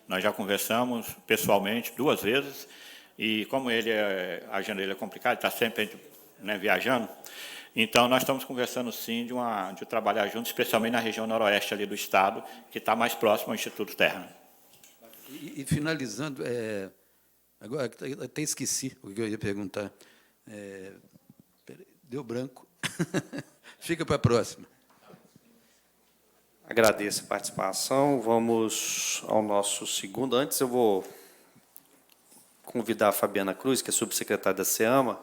Nós já conversamos pessoalmente 2 vezes, e como a agenda dele é complicada, está sempre né, viajando. Então, nós estamos conversando, sim, de trabalhar junto, especialmente na região noroeste ali do Estado, que está mais próximo ao Instituto Terra. E finalizando, agora até esqueci o que eu ia perguntar. Deu branco. Fica para a próxima. Agradeço a participação. Vamos ao nosso segundo. Antes, eu vou convidar a Fabiana Cruz, que é subsecretária da SEAMA,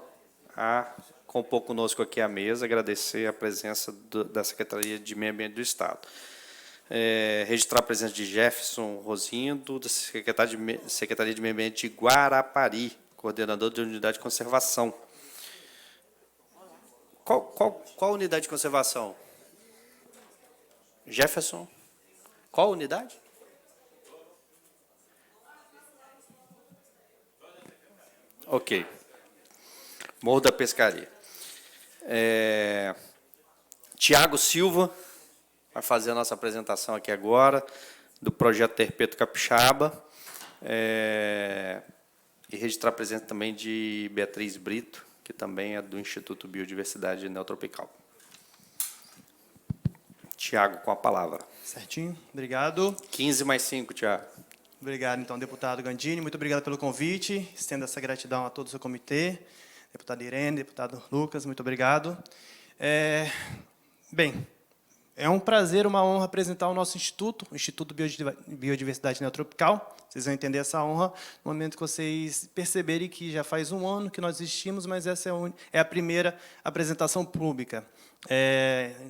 a compor conosco aqui à mesa, agradecer a presença da Secretaria de Meio Ambiente do Estado. Registrar a presença de Jefferson Rosindo, da Secretaria de Meio Ambiente de Guarapari, coordenador de unidade de conservação. Qual unidade de conservação? Jefferson? Qual unidade? Ok. Morro da Pescaria. Tiago Silva vai fazer a nossa apresentação aqui agora, do projeto Terpeto Capixaba, e registrar a presença também de Beatriz Brito, que também é do Instituto Biodiversidade Neotropical. Tiago, com a palavra. Certinho, obrigado. 15 mais 5, Tiago. Obrigado, então, deputado Gandini, muito obrigado pelo convite, estendo essa gratidão a todo o seu comitê, deputado Irene, deputado Lucas, muito obrigado. Bem, é um prazer, uma honra apresentar o nosso Instituto, o Instituto Biodiversidade Neotropical. Vocês vão entender essa honra no momento que vocês perceberem que já faz um ano que nós existimos, mas essa é a primeira apresentação pública.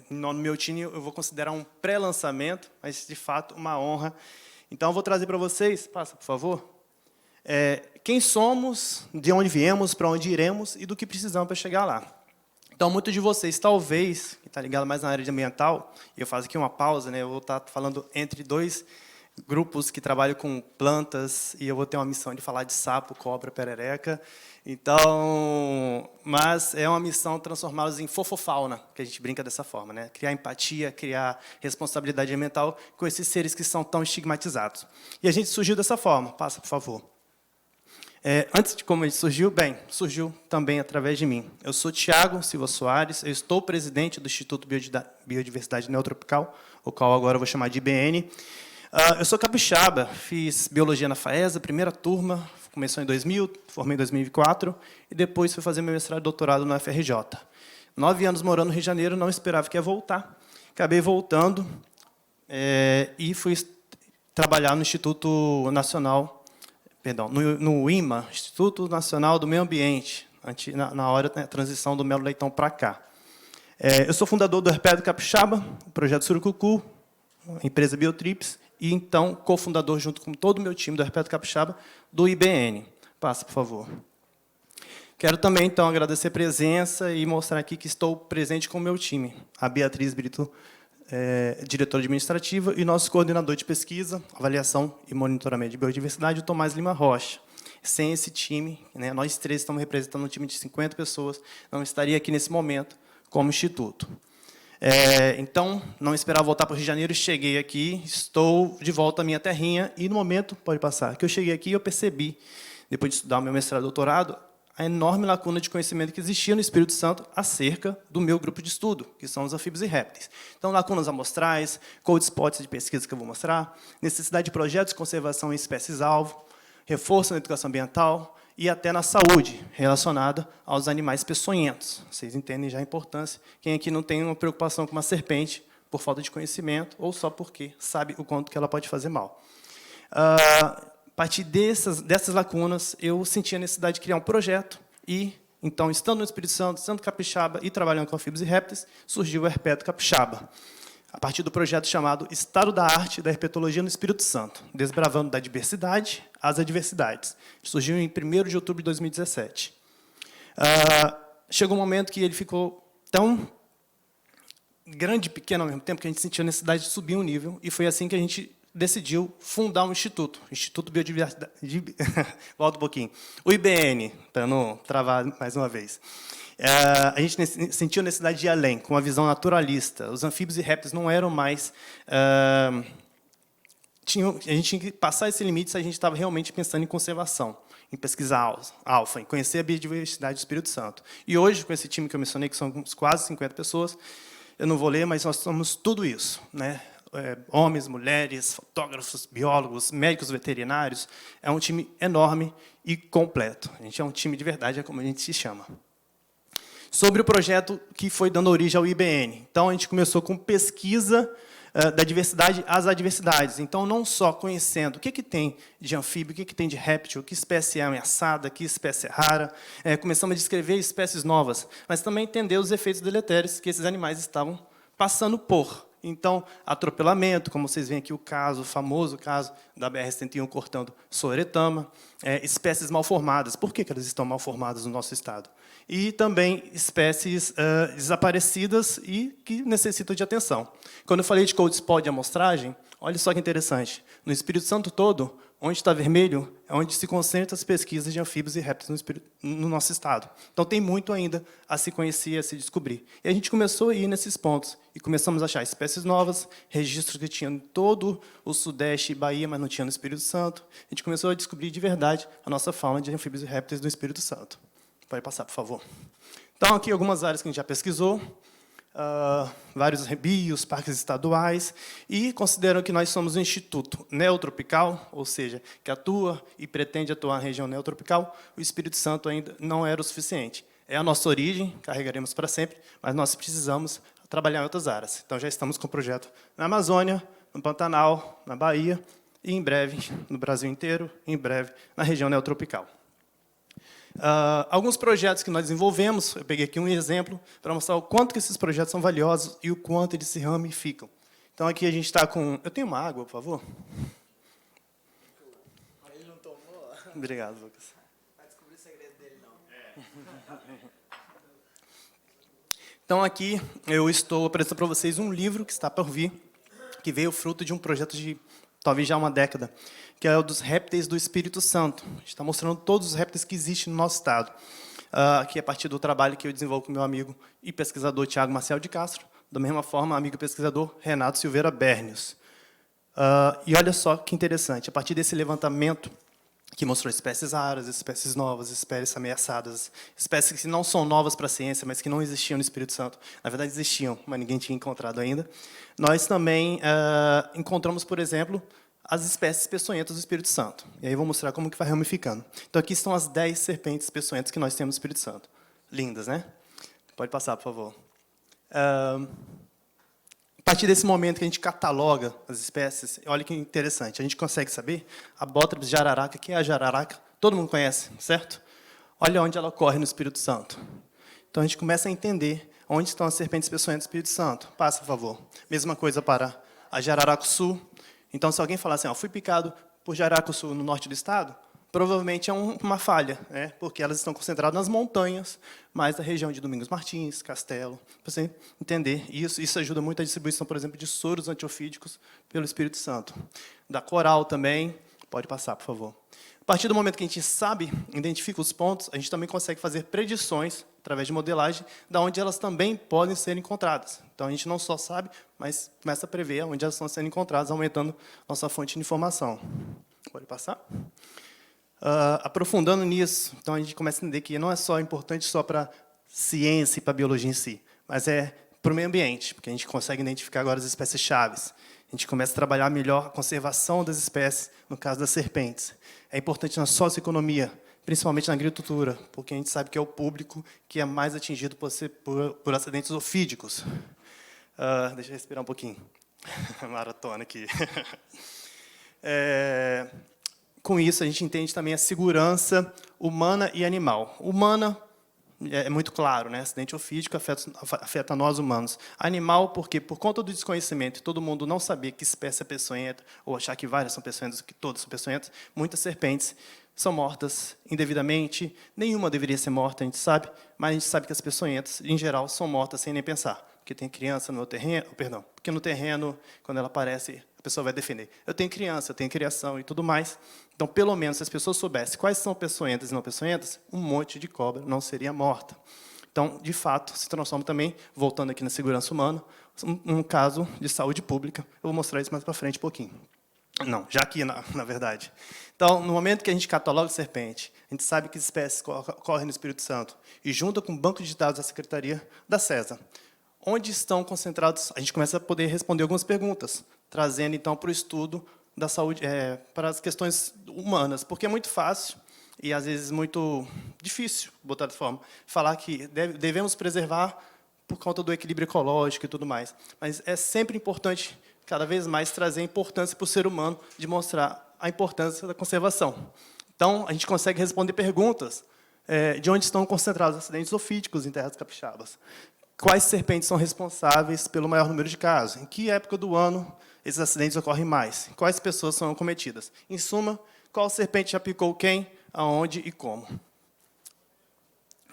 No meu time, eu vou considerar um pré-lançamento, mas, de fato, uma honra. Então, eu vou trazer para vocês, passa, por favor, quem somos, de onde viemos, para onde iremos e do que precisamos para chegar lá. Então, muitos de vocês, talvez, que está ligado mais na área de ambiental, e eu faço aqui uma pausa, né, eu vou estar falando entre dois grupos que trabalham com plantas, e eu vou ter uma missão de falar de sapo, cobra, perereca. Então, mas é uma missão transformá-los em fofofauna, que a gente brinca dessa forma, né? Criar empatia, criar responsabilidade ambiental com esses seres que são tão estigmatizados. E a gente surgiu dessa forma. Passa, por favor. Antes de como ele surgiu, bem, surgiu também através de mim. Eu sou Tiago Silva Soares, eu estou presidente do Instituto Biodiversidade Neotropical, o qual agora eu vou chamar de IBN. Eu sou capixaba, fiz biologia na FAESA, primeira turma, começou em 2000, formei em 2004, e depois fui fazer meu mestrado e doutorado no FRJ. 9 anos morando no Rio de Janeiro, não esperava que ia voltar. Acabei voltando e fui trabalhar no Instituto Nacional, perdão, no IMA, Instituto Nacional do Meio Ambiente, na hora da transição do Melo Leitão para cá. Eu sou fundador do Herpeto Capixaba, o projeto Surucucu, a empresa Biotrips, e, então, cofundador, junto com todo o meu time do Herpeto Capixaba, do IBN. Passa, por favor. Quero também, então, agradecer a presença e mostrar aqui que estou presente com o meu time. A Beatriz Brito, diretora administrativa, e nosso coordenador de pesquisa, avaliação e monitoramento de biodiversidade, o Tomás Lima Rocha. Sem esse time, né, nós três estamos representando um time de 50 pessoas, não estaria aqui nesse momento como instituto. Então, não esperava voltar para o Rio de Janeiro, cheguei aqui, estou de volta à minha terrinha, e no momento, pode passar, que eu cheguei aqui, eu percebi, depois de estudar o meu mestrado e doutorado, a enorme lacuna de conhecimento que existia no Espírito Santo acerca do meu grupo de estudo, que são os anfíbios e répteis. Então, lacunas amostrais, cold spots de pesquisa que eu vou mostrar, necessidade de projetos de conservação em espécies-alvo, reforço na educação ambiental, e até na saúde, relacionada aos animais peçonhentos. Vocês entendem já a importância. Quem aqui não tem uma preocupação com uma serpente por falta de conhecimento ou só porque sabe o quanto que ela pode fazer mal. A partir dessas lacunas, eu senti a necessidade de criar um projeto e, então, estando no Espírito Santo, estando capixaba e trabalhando com anfíbios e répteis, surgiu o Herpeto Capixaba, a partir do projeto chamado Estado da Arte da Herpetologia no Espírito Santo, desbravando da diversidade às adversidades. Surgiu em 1º de outubro de 2017. Chegou um momento que ele ficou tão grande e pequeno ao mesmo tempo que a gente sentiu a necessidade de subir um nível, e foi assim que a gente decidiu fundar um instituto, Instituto Biodiversidade... Volta um pouquinho. O IBN, para não travar mais uma vez. A gente sentiu a necessidade de ir além, com uma visão naturalista. Os anfíbios e répteis não eram mais... a gente tinha que passar esse limite se a gente estava realmente pensando em conservação. em pesquisa alfa, em conhecer a biodiversidade do Espírito Santo. E hoje, com esse time que eu mencionei, que são quase 50 pessoas, eu não vou ler, mas nós somos tudo isso, né? Homens, mulheres, fotógrafos, biólogos, médicos veterinários. É um time enorme e completo. A gente é um time de verdade, é como a gente se chama. Sobre o projeto que foi dando origem ao IBN. Então, a gente começou com pesquisa da diversidade às adversidades. Então, não só conhecendo o que tem de anfíbio, o que tem de réptil, que espécie é ameaçada, que espécie é rara. Começamos a descrever espécies novas, mas também entender os efeitos deletérios que esses animais estavam passando por. Então, atropelamento, como vocês veem aqui o famoso caso da BR-101 cortando Soretama, espécies mal formadas. Por que elas estão mal formadas no nosso estado? E também espécies desaparecidas e que necessitam de atenção. Quando eu falei de cold spot de amostragem, olha só que interessante. No Espírito Santo todo, onde está vermelho, é onde se concentram as pesquisas de anfíbios e répteis no nosso estado. Então, tem muito ainda a se conhecer, a se descobrir. E a gente começou a ir nesses pontos, e começamos a achar espécies novas, registros que tinham em todo o Sudeste e Bahia, mas não tinha no Espírito Santo. A gente começou a descobrir de verdade a nossa fauna de anfíbios e répteis do Espírito Santo. Pode passar, por favor. Então, aqui algumas áreas que a gente já pesquisou. Vários rebios, parques estaduais, e consideram que nós somos um instituto neotropical, ou seja, que atua e pretende atuar na região neotropical. O Espírito Santo ainda não era o suficiente. É a nossa origem, carregaremos para sempre, mas nós precisamos trabalhar em outras áreas. Então, já estamos com o projeto na Amazônia, no Pantanal, na Bahia, e, em breve, no Brasil inteiro, e, em breve, na região neotropical. Alguns projetos que nós desenvolvemos, eu peguei aqui um exemplo para mostrar o quanto que esses projetos são valiosos e o quanto eles se ramificam. Então, aqui a gente está com... Eu tenho uma água, por favor? Ele não tomou? Obrigado, Lucas. Vai descobrir o segredo dele, não. Então, aqui eu estou apresentando para vocês um livro que está por vir, que veio fruto de um projeto de talvez já uma década, que é o dos répteis do Espírito Santo. A gente está mostrando todos os répteis que existem no nosso estado. Aqui, a partir do trabalho que eu desenvolvo com meu amigo e pesquisador Tiago Marcel de Castro, da mesma forma, amigo pesquisador Renato Silveira Bernius. E olha só que interessante, a partir desse levantamento que mostrou espécies raras, espécies novas, espécies ameaçadas, espécies que não são novas para a ciência, mas que não existiam no Espírito Santo. Na verdade, existiam, mas ninguém tinha encontrado ainda. Nós também encontramos, por exemplo, as espécies peçonhentas do Espírito Santo. E aí eu vou mostrar como que vai ramificando. Então, aqui estão as 10 serpentes peçonhentas que nós temos no Espírito Santo. Lindas, né? Pode passar, por favor. A partir desse momento que a gente cataloga as espécies, olha que interessante, a gente consegue saber a Bótribs jararaca, que é a jararaca, todo mundo conhece, certo? Olha onde ela ocorre no Espírito Santo. Então, a gente começa a entender onde estão as serpentes peçonhentas do Espírito Santo. Passa, por favor. Mesma coisa para a jararaca-sul. Então, se alguém falar assim, fui picado por jararaca-sul no norte do estado, provavelmente é uma falha, né? Porque elas estão concentradas nas montanhas, mais da região de Domingos Martins, Castelo, para você entender isso. Isso ajuda muito a distribuição, por exemplo, de soros antiofídicos pelo Espírito Santo. Da coral também, pode passar, por favor. A partir do momento que a gente sabe, identifica os pontos, a gente também consegue fazer predições, através de modelagem, de onde elas também podem ser encontradas. Então, a gente não só sabe, mas começa a prever onde elas estão sendo encontradas, aumentando nossa fonte de informação. Pode passar? Aprofundando nisso, então a gente começa a entender que não é só importante só para a ciência e para a biologia em si, mas é para o meio ambiente, porque a gente consegue identificar agora as espécies chaves. A gente começa a trabalhar melhor a conservação das espécies, no caso das serpentes. É importante na socioeconomia, principalmente na agricultura, porque a gente sabe que é o público que é mais atingido por acidentes ofídicos. Deixa eu respirar um pouquinho. Maratona aqui. Com isso, a gente entende também a segurança humana e animal. Humana é muito claro, né? Acidente ofídico afeta nós humanos. Animal, porque por conta do desconhecimento, todo mundo não sabia que espécie é peçonhenta, ou achar que várias são peçonhentas, que todas são peçonhentas, muitas serpentes são mortas indevidamente. Nenhuma deveria ser morta, a gente sabe, mas a gente sabe que as peçonhentas, em geral, são mortas sem nem pensar. Porque tem criança no terreno, porque no terreno, quando ela aparece, a pessoa vai defender. Eu tenho criança, eu tenho criação e tudo mais. Então, pelo menos, se as pessoas soubessem quais são peçonhentas e não peçonhentas, um monte de cobra não seria morta. Então, de fato, se transforma também, voltando aqui na segurança humana, um caso de saúde pública. Eu vou mostrar isso mais para frente um pouquinho. Não, já aqui, na verdade. Então, no momento que a gente cataloga serpente, a gente sabe que espécies ocorrem no Espírito Santo, e junta com o banco de dados da Secretaria da CESA. Onde estão concentrados? A gente começa a poder responder algumas perguntas, trazendo, então, para o estudo da saúde, para as questões humanas, porque é muito fácil, e às vezes muito difícil, botar de forma, falar que devemos preservar por conta do equilíbrio ecológico e tudo mais. Mas é sempre importante, cada vez mais, trazer a importância para o ser humano de mostrar a importância da conservação. Então, a gente consegue responder perguntas de onde estão concentrados acidentes zoofíticos em terras capixabas. Quais serpentes são responsáveis pelo maior número de casos? Em que época do ano esses acidentes ocorrem mais? Quais pessoas são acometidas? Em suma, qual serpente já picou quem, aonde e como?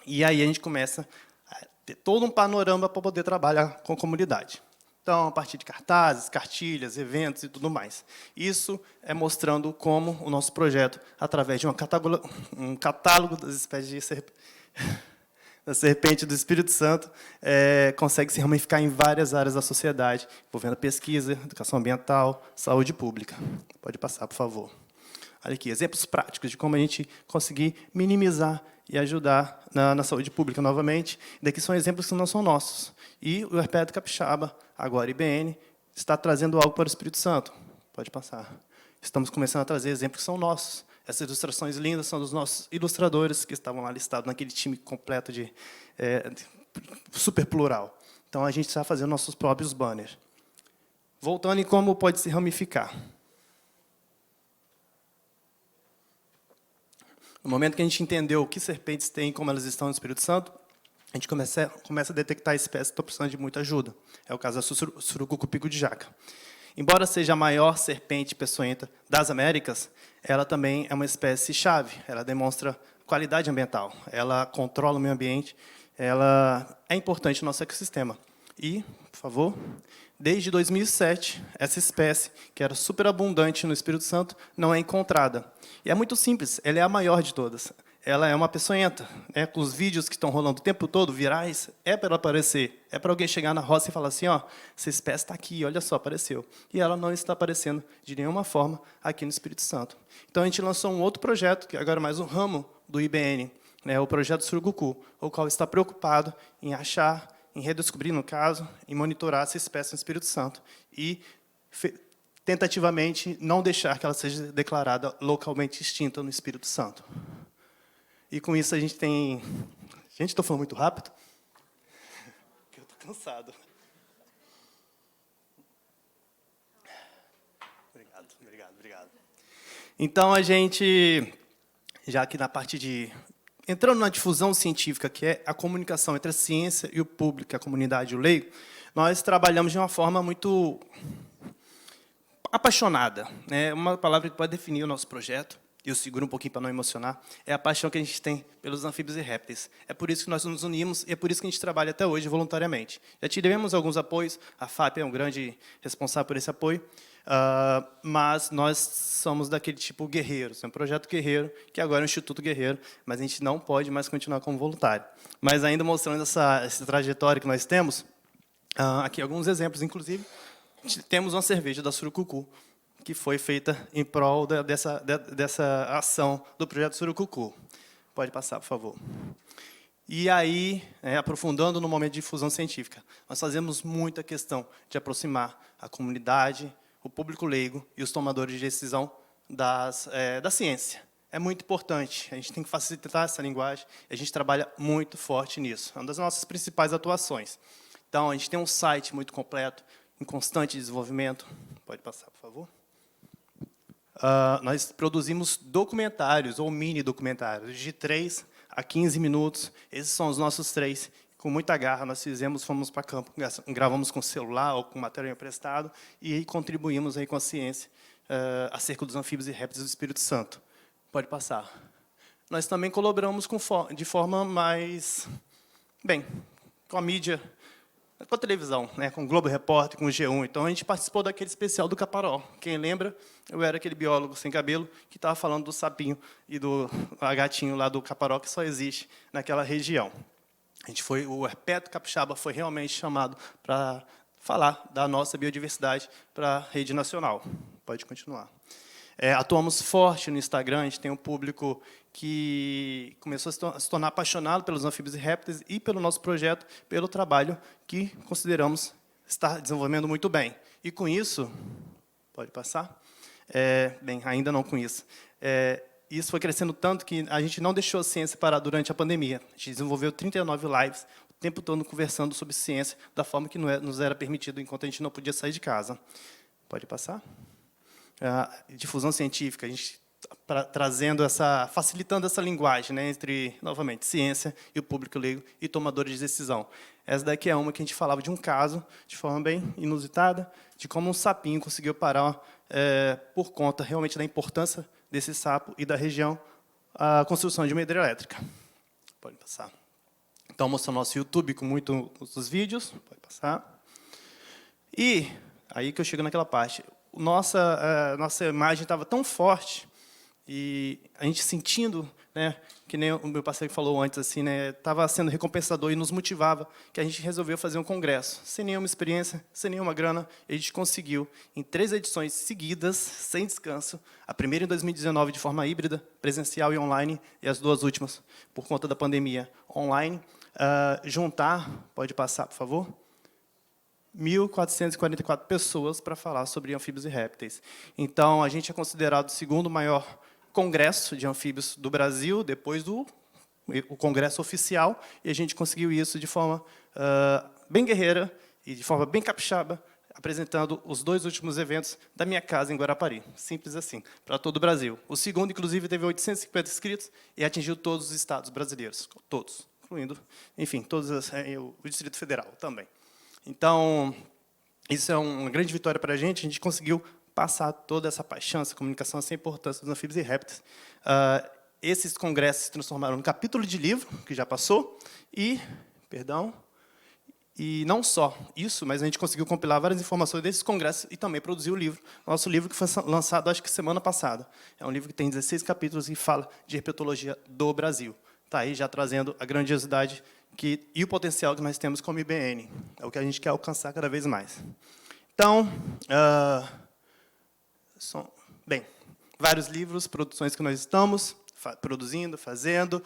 E aí a gente começa a ter todo um panorama para poder trabalhar com a comunidade. Então, a partir de cartazes, cartilhas, eventos e tudo mais. Isso é mostrando como o nosso projeto, através de um catálogo das espécies da serpente do Espírito Santo, consegue se ramificar em várias áreas da sociedade, envolvendo pesquisa, educação ambiental, saúde pública. Pode passar, por favor. Olha aqui, exemplos práticos de como a gente conseguir minimizar e ajudar na saúde pública novamente. Daqui são exemplos que não são nossos. E o Herpeto Capixaba, agora IBN, está trazendo algo para o Espírito Santo. Pode passar. Estamos começando a trazer exemplos que são nossos. Essas ilustrações lindas são dos nossos ilustradores, que estavam lá listados naquele time completo de super plural. Então, a gente está fazendo nossos próprios banners. Voltando em como pode se ramificar. No momento que a gente entendeu que serpentes têm e como elas estão no Espírito Santo, a gente começa a detectar espécies que estão precisando de muita ajuda. É o caso da surucucu pico de jaca. Embora seja a maior serpente peçonhenta das Américas, ela também é uma espécie-chave. Ela demonstra qualidade ambiental, ela controla o meio ambiente, ela é importante no nosso ecossistema. E, por favor, desde 2007, essa espécie, que era super abundante no Espírito Santo, não é encontrada. E é muito simples, ela é a maior de todas. Ela é uma peçonhenta, com os vídeos que estão rolando o tempo todo, virais, é para ela aparecer. É para alguém chegar na roça e falar assim, ó, essa espécie está aqui, olha só, apareceu. E ela não está aparecendo de nenhuma forma aqui no Espírito Santo. Então, a gente lançou um outro projeto, que agora é mais um ramo do IBN, o projeto Surucucu, o qual está preocupado em achar, em redescobrir, no caso, em monitorar essa espécie no Espírito Santo. E, tentativamente, não deixar que ela seja declarada localmente extinta no Espírito Santo. E com isso a gente tem... Gente, estou falando muito rápido? Porque eu estou cansado. Obrigado. Então, a gente, já aqui na parte de... Entrando na difusão científica, que é a comunicação entre a ciência e o público, a comunidade e o leigo, nós trabalhamos de uma forma muito apaixonada. Uma palavra que pode definir o nosso projeto, e eu seguro um pouquinho para não emocionar, é a paixão que a gente tem pelos anfíbios e répteis. É por isso que nós nos unimos e é por isso que a gente trabalha até hoje voluntariamente. Já tivemos alguns apoios, a FAP é um grande responsável por esse apoio, mas nós somos daquele tipo guerreiros, é um projeto guerreiro, que agora é um Instituto Guerreiro, mas a gente não pode mais continuar como voluntário. Mas ainda mostrando essa trajetória que nós temos, aqui alguns exemplos, inclusive, temos uma cerveja da Surucucu, que foi feita em prol dessa ação do projeto Surucucu. Pode passar, por favor. E aí, aprofundando no momento de difusão científica, nós fazemos muita questão de aproximar a comunidade, o público leigo e os tomadores de decisão da ciência. É muito importante, a gente tem que facilitar essa linguagem, e a gente trabalha muito forte nisso. É uma das nossas principais atuações. Então, a gente tem um site muito completo, em constante desenvolvimento. Pode passar, por favor. Nós produzimos documentários, ou mini-documentários, de 3 a 15 minutos. Esses são os nossos 3. Com muita garra, nós fomos para campo, gravamos com celular ou com material emprestado e contribuímos aí com a ciência acerca dos anfíbios e répteis do Espírito Santo. Pode passar. Nós também colaboramos de forma mais... com a mídia, com a televisão, com o Globo Repórter, com o G1. Então, a gente participou daquele especial do Caparó. Quem lembra, eu era aquele biólogo sem cabelo que estava falando do sapinho e do gatinho lá do Caparó, que só existe naquela região. O Herpeto Capixaba foi realmente chamado para falar da nossa biodiversidade para a rede nacional. Pode continuar. Atuamos forte no Instagram, a gente tem um público que começou a se tornar apaixonado pelos anfíbios e répteis e pelo nosso projeto, pelo trabalho que consideramos estar desenvolvendo muito bem. E com isso, pode passar? Bem, ainda não com isso. Isso foi crescendo tanto que a gente não deixou a ciência parar durante a pandemia. A gente desenvolveu 39 lives, o tempo todo conversando sobre ciência, da forma que nos era permitido, enquanto a gente não podia sair de casa. Pode passar? Difusão científica, a gente facilitando essa linguagem, né, entre, novamente, ciência e o público leigo e tomadores de decisão. Essa daqui é uma que a gente falava de um caso, de forma bem inusitada, de como um sapinho conseguiu parar, por conta realmente da importância desse sapo e da região, a construção de uma hidrelétrica. Pode passar. Então, mostrando nosso YouTube com muitos vídeos. Pode passar. E aí que eu chego naquela parte. Nossa imagem estava tão forte e a gente sentindo, né, que nem o meu parceiro falou antes, assim, né, estava sendo recompensador e nos motivava, que a gente resolveu fazer um congresso, sem nenhuma experiência, sem nenhuma grana, e a gente conseguiu, em 3 edições seguidas, sem descanso, a primeira em 2019 de forma híbrida, presencial e online, e as 2 últimas, por conta da pandemia, online, juntar, pode passar, por favor? 1.444 pessoas para falar sobre anfíbios e répteis. Então, a gente é considerado o 2º maior congresso de anfíbios do Brasil, depois do congresso oficial, e a gente conseguiu isso de forma bem guerreira e de forma bem capixaba, apresentando os 2 últimos eventos da minha casa em Guarapari. Simples assim, para todo o Brasil. O 2º, inclusive, teve 850 inscritos e atingiu todos os estados brasileiros, todos, incluindo, enfim, todos o Distrito Federal também. Então, isso é uma grande vitória para a gente conseguiu passar toda essa paixão, essa comunicação, essa importância dos anfíbios e répteis. Esses congressos se transformaram num capítulo de livro, que já passou, e não só isso, mas a gente conseguiu compilar várias informações desses congressos e também produzir o livro. Nosso livro que foi lançado, acho que semana passada. É um livro que tem 16 capítulos e fala de herpetologia do Brasil. Está aí já trazendo a grandiosidade e o potencial que nós temos como IBN. É o que a gente quer alcançar cada vez mais. Então, bem, vários livros, produções que nós estamos produzindo, fazendo.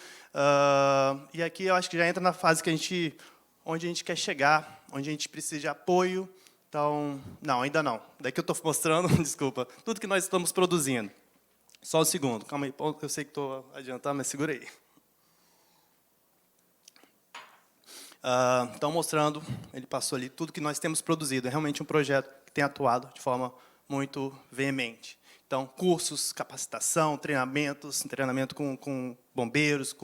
E aqui eu acho que já entra na fase que onde a gente quer chegar, onde a gente precisa de apoio. Então, não, ainda não. Daqui eu estou mostrando, desculpa, tudo que nós estamos produzindo. Só um segundo, calma aí, eu sei que estou adiantando, mas segura aí. Então, mostrando, ele passou ali tudo que nós temos produzido. É realmente um projeto que tem atuado de forma muito veemente. Então, cursos, capacitação, treinamento com bombeiros,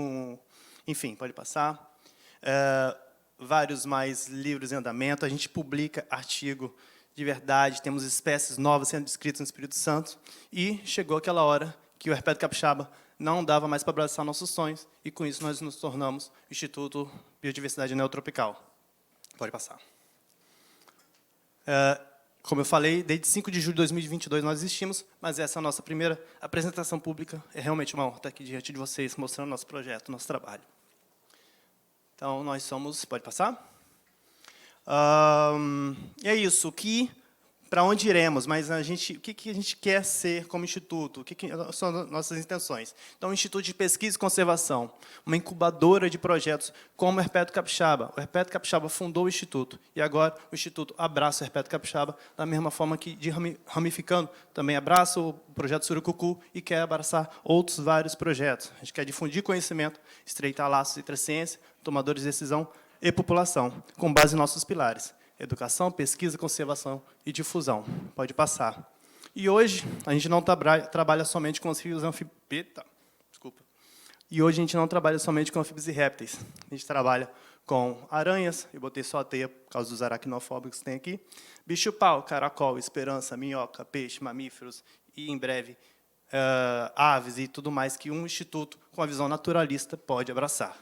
enfim, pode passar. Vários mais livros em andamento. A gente publica artigo de verdade, temos espécies novas sendo descritas no Espírito Santo. E chegou aquela hora que o Herpeto Capixaba não dava mais para abraçar nossos sonhos, e com isso nós nos tornamos o Instituto Biodiversidade Neotropical. Pode passar. Como eu falei, desde 5 de julho de 2022 nós existimos, mas essa é a nossa primeira apresentação pública. É realmente uma honra estar aqui diante de vocês, mostrando nosso projeto, nosso trabalho. Então, nós somos... Pode passar? É isso. Para onde iremos? Mas o que a gente quer ser como instituto? O que são nossas intenções? Então, um instituto de pesquisa e conservação, uma incubadora de projetos como o Herpeto Capixaba. O Herpeto Capixaba fundou o instituto e agora o instituto abraça o Herpeto Capixaba da mesma forma que, ramificando, também abraça o projeto Surucucu e quer abraçar outros vários projetos. A gente quer difundir conhecimento, estreitar laços entre a ciência, tomadores de decisão e população, com base em nossos pilares: educação, pesquisa, conservação e difusão. Pode passar. E hoje, a gente não trabalha somente com anfíbios E hoje a gente não trabalha somente com anfíbios e répteis. A gente trabalha com aranhas, eu botei só a teia por causa dos aracnofóbicos que tem aqui, bicho-pau, caracol, esperança, minhoca, peixe, mamíferos e, em breve, aves e tudo mais que um instituto com a visão naturalista pode abraçar.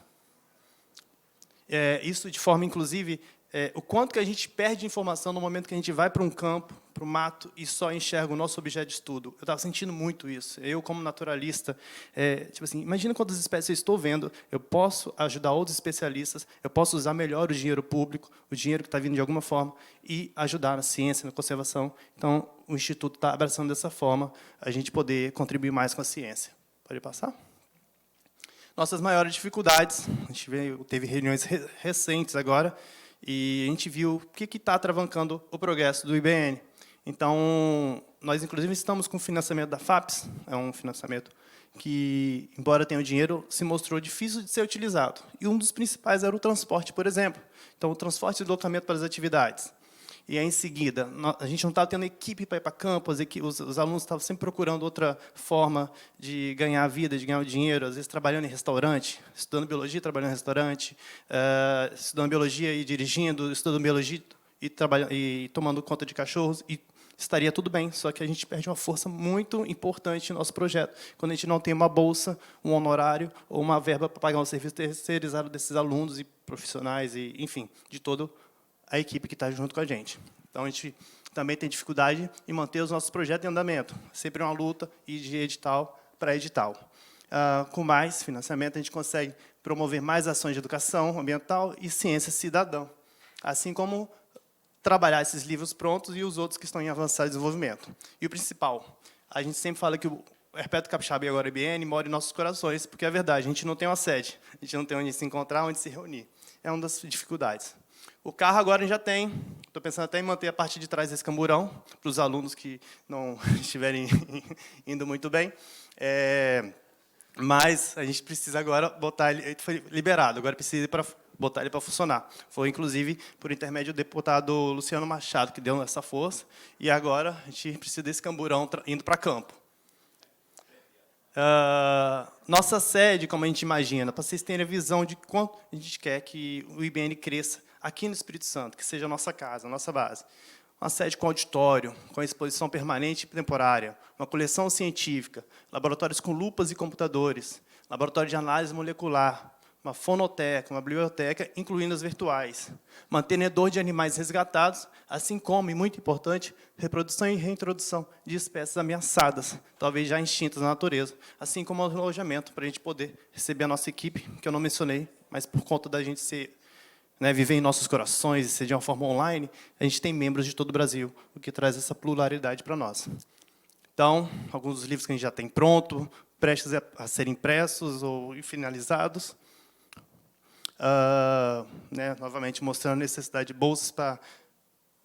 Isso de forma, inclusive, o quanto que a gente perde informação no momento que a gente vai para um campo, para o mato, e só enxerga o nosso objeto de estudo. Eu estava sentindo muito isso. Eu, como naturalista, tipo assim, imagina quantas espécies eu estou vendo, eu posso ajudar outros especialistas, eu posso usar melhor o dinheiro público, o dinheiro que está vindo de alguma forma, e ajudar na ciência, na conservação. Então, o Instituto está abraçando dessa forma, a gente poder contribuir mais com a ciência. Pode passar? Nossas maiores dificuldades, a gente teve reuniões recentes agora, e a gente viu o que está atravancando o progresso do IBN. Então, nós, inclusive, estamos com o financiamento da FAPES, é um financiamento que, embora tenha o dinheiro, se mostrou difícil de ser utilizado. E um dos principais era o transporte, por exemplo. Então, o transporte e deslocamento para as atividades. E aí, em seguida, a gente não estava tendo equipe para ir para campo, os alunos estavam sempre procurando outra forma de ganhar a vida, de ganhar o dinheiro, às vezes trabalhando em restaurante, estudando biologia, trabalhando em restaurante, estudando biologia e dirigindo, estudando biologia e tomando conta de cachorros, e estaria tudo bem, só que a gente perde uma força muito importante no nosso projeto, quando a gente não tem uma bolsa, um honorário ou uma verba para pagar um serviço terceirizado desses alunos e profissionais, e, enfim, de todo a equipe que está junto com a gente. Então, a gente também tem dificuldade em manter os nossos projetos em andamento. Sempre uma luta, ir de edital para edital. Com mais financiamento, a gente consegue promover mais ações de educação ambiental e ciência cidadã, assim como trabalhar esses livros prontos e os outros que estão em avançado desenvolvimento. E o principal, a gente sempre fala que o Herpeto Capixaba e agora o IBN mora em nossos corações, porque é verdade, a gente não tem uma sede, a gente não tem onde se encontrar, onde se reunir. É uma das dificuldades. O carro agora a gente já tem, estou pensando até em manter a parte de trás desse camburão, para os alunos que não estiverem indo muito bem. Mas a gente precisa agora botar ele, foi liberado, agora precisa botar ele para funcionar. Foi, inclusive, por intermédio do deputado Luciano Machado, que deu essa força, e agora a gente precisa desse camburão indo para campo. Nossa sede, como a gente imagina, para vocês terem a visão de quanto a gente quer que o IBN cresça aqui no Espírito Santo, que seja a nossa casa, a nossa base. Uma sede com auditório, com exposição permanente e temporária, uma coleção científica, laboratórios com lupas e computadores, laboratório de análise molecular, uma fonoteca, uma biblioteca, incluindo as virtuais, mantenedor de animais resgatados, assim como, e muito importante, reprodução e reintrodução de espécies ameaçadas, talvez já extintas na natureza, assim como alojamento, para a gente poder receber a nossa equipe, que eu não mencionei, mas por conta da gente ser, viver em nossos corações e ser de uma forma online, a gente tem membros de todo o Brasil, o que traz essa pluralidade para nós. Então, alguns dos livros que a gente já tem pronto, prestes a serem impressos ou finalizados, novamente mostrando a necessidade de bolsas para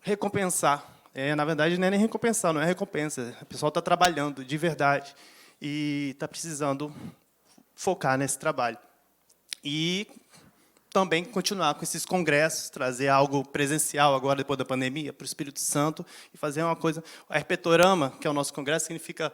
recompensar. Na verdade, não é nem recompensar, não é recompensa. O pessoal está trabalhando de verdade e está precisando focar nesse trabalho. E também continuar com esses congressos, trazer algo presencial agora, depois da pandemia, para o Espírito Santo, e fazer uma coisa... O Herpetorama, que é o nosso congresso, significa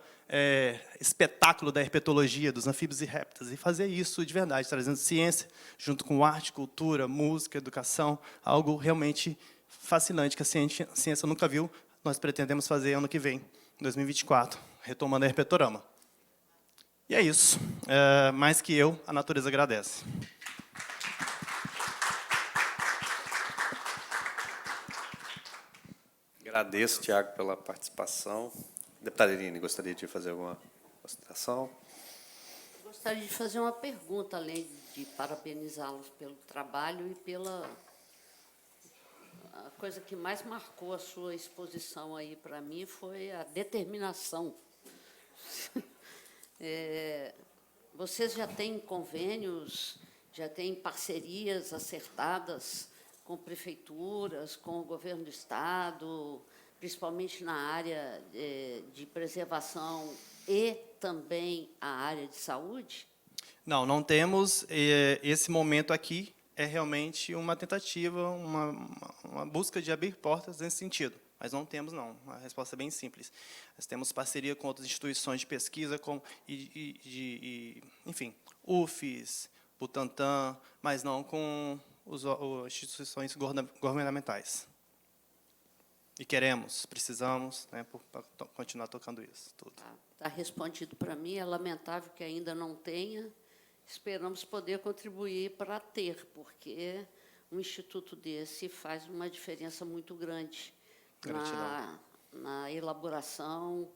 espetáculo da herpetologia, dos anfíbios e répteis, e fazer isso de verdade, trazendo ciência, junto com arte, cultura, música, educação, algo realmente fascinante, que a ciência nunca viu. Nós pretendemos fazer ano que vem, em 2024, retomando a Herpetorama. E é isso. Mais que eu, a natureza agradece. Agradeço, Tiago, pela participação. Deputada Irine, gostaria de fazer alguma consideração? Gostaria de fazer uma pergunta, além de parabenizá-los pelo trabalho e pela... A coisa que mais marcou a sua exposição aí para mim foi a determinação. Vocês já têm convênios, já têm parcerias acertadas com prefeituras, com o governo do Estado, principalmente na área de preservação e também a área de saúde? Não, não temos. Esse momento aqui é realmente uma tentativa, uma busca de abrir portas nesse sentido. Mas não temos, não. A resposta é bem simples. Nós temos parceria com outras instituições de pesquisa, enfim, UFES, Butantan, mas não com as instituições governamentais. E precisamos, para continuar tocando isso tudo. Está respondido para mim. É lamentável que ainda não tenha. Esperamos poder contribuir para ter, porque um instituto desse faz uma diferença muito grande Gratidão. na elaboração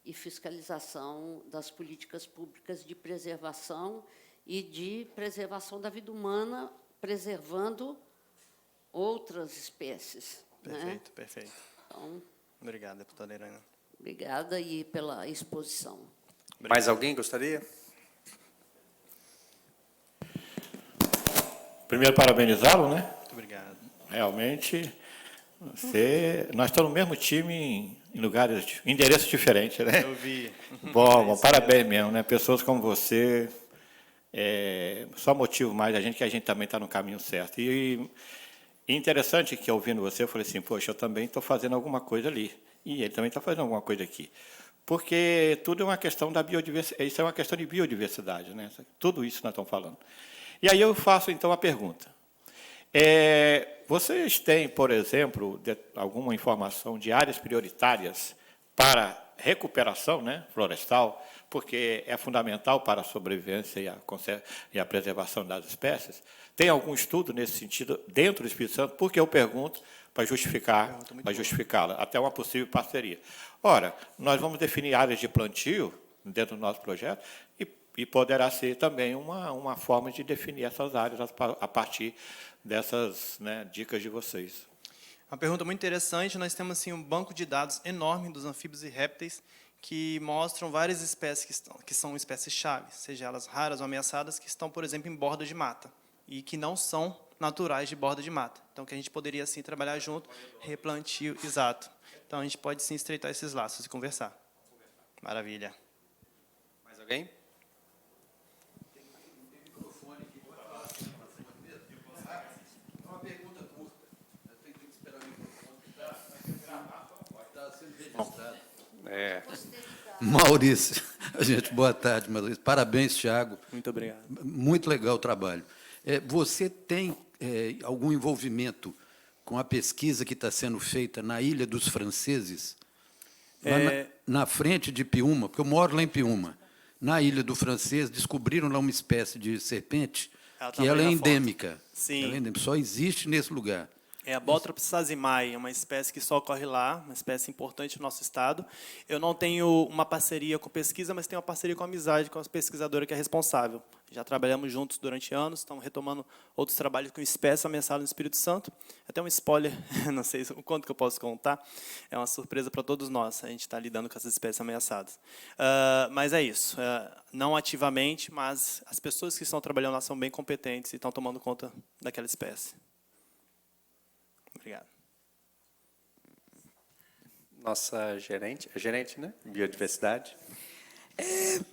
e fiscalização das políticas públicas de preservação e de preservação da vida humana, preservando outras espécies. Perfeito, Né? perfeito. Então, Obrigado, deputada Irana. obrigada e pela exposição. Mais alguém gostaria? Primeiro, parabenizá-lo, né? Muito obrigado. Realmente, nós estamos no mesmo time em lugares, endereços diferentes, né? Eu vi. Bom, parabéns mesmo, né? Pessoas como você, só motivo mais a gente que a gente também está no caminho certo. E interessante que, ouvindo você, eu falei assim, poxa, eu também estou fazendo alguma coisa ali. E ele também está fazendo alguma coisa aqui. Porque tudo é uma questão da biodiversidade, isso é uma questão de biodiversidade, né? Tudo isso nós estamos falando. E aí eu faço, então, a pergunta. Vocês têm, por exemplo, alguma informação de áreas prioritárias para recuperação, né, florestal, porque é fundamental para a sobrevivência e a preservação das espécies? Tem algum estudo nesse sentido dentro do Espírito Santo? Porque eu pergunto para justificá-la, até uma possível parceria. Ora, nós vamos definir áreas de plantio dentro do nosso projeto e poderá ser também uma forma de definir essas áreas a partir dessas, né, dicas de vocês. Uma pergunta muito interessante. Nós temos assim, um banco de dados enorme dos anfíbios e répteis que mostram várias espécies que são espécies-chave, seja elas raras ou ameaçadas, que estão, por exemplo, em borda de mata e que não são naturais de borda de mata. Então, que a gente poderia, sim, trabalhar junto, replantio, exato. Então, a gente pode, sim, estreitar esses laços e conversar. Maravilha. Mais alguém? Uma pergunta curta. Tem que esperar o microfone. Está sendo registrado. Maurício, gente, boa tarde, Maurício. Parabéns, Thiago. Muito obrigado. Muito legal o trabalho. Você tem algum envolvimento com a pesquisa que está sendo feita na Ilha dos Franceses? Lá na frente de Piúma, porque eu moro lá em Piúma. Na Ilha do Francês, descobriram lá uma espécie de serpente que ela é endêmica. Sim. Ela é endêmica, só existe nesse lugar. É a Bothrops sazimai, é uma espécie que só ocorre lá, uma espécie importante no nosso estado. Eu não tenho uma parceria com pesquisa, mas tenho uma parceria com amizade com a pesquisadora que é responsável. Já trabalhamos juntos durante anos, estamos retomando outros trabalhos com espécies ameaçadas no Espírito Santo. Até um spoiler, não sei o quanto que eu posso contar, é uma surpresa para todos nós, a gente está lidando com essas espécies ameaçadas. Mas é isso, não ativamente, mas as pessoas que estão trabalhando lá são bem competentes e estão tomando conta daquela espécie. Obrigado. Nossa gerente, né? Biodiversidade.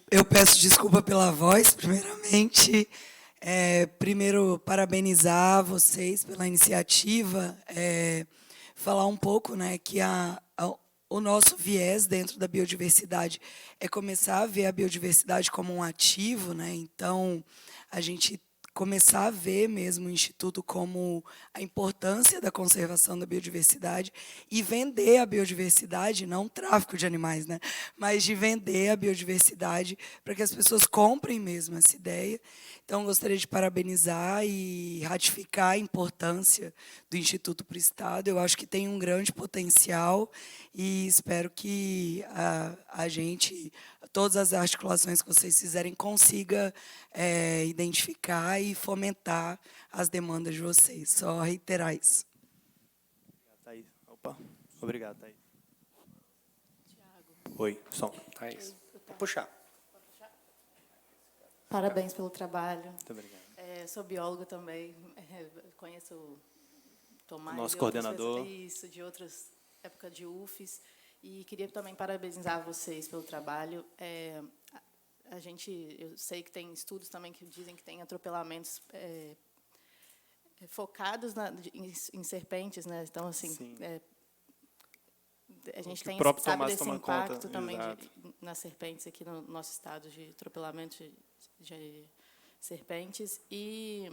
Eu peço desculpa pela voz, primeiramente. Primeiro, parabenizar vocês pela iniciativa. Falar um pouco, né, que o nosso viés dentro da biodiversidade é começar a ver a biodiversidade como um ativo, né? Então, a gente começar a ver mesmo o Instituto como a importância da conservação da biodiversidade e vender a biodiversidade, não o tráfico de animais, né? Mas de vender a biodiversidade para que as pessoas comprem mesmo essa ideia. Então, gostaria de parabenizar e ratificar a importância do Instituto para o Estado. Eu acho que tem um grande potencial e espero que a gente, todas as articulações que vocês fizerem, consiga identificar e fomentar as demandas de vocês. Só reiterar isso. Thaís. Opa, obrigado, Thaís. Oi, som. Thaís. Vou puxar. Parabéns pelo trabalho. Muito obrigado. Sou bióloga também, conheço o Tomás. Nosso coordenador. Isso, de outras épocas de UFES. E queria também parabenizar vocês pelo trabalho. Eu sei que tem estudos também que dizem que tem atropelamentos focados em serpentes, né? Então, assim, a gente sabe desse impacto também nas serpentes aqui no nosso estado, de atropelamento de serpentes. E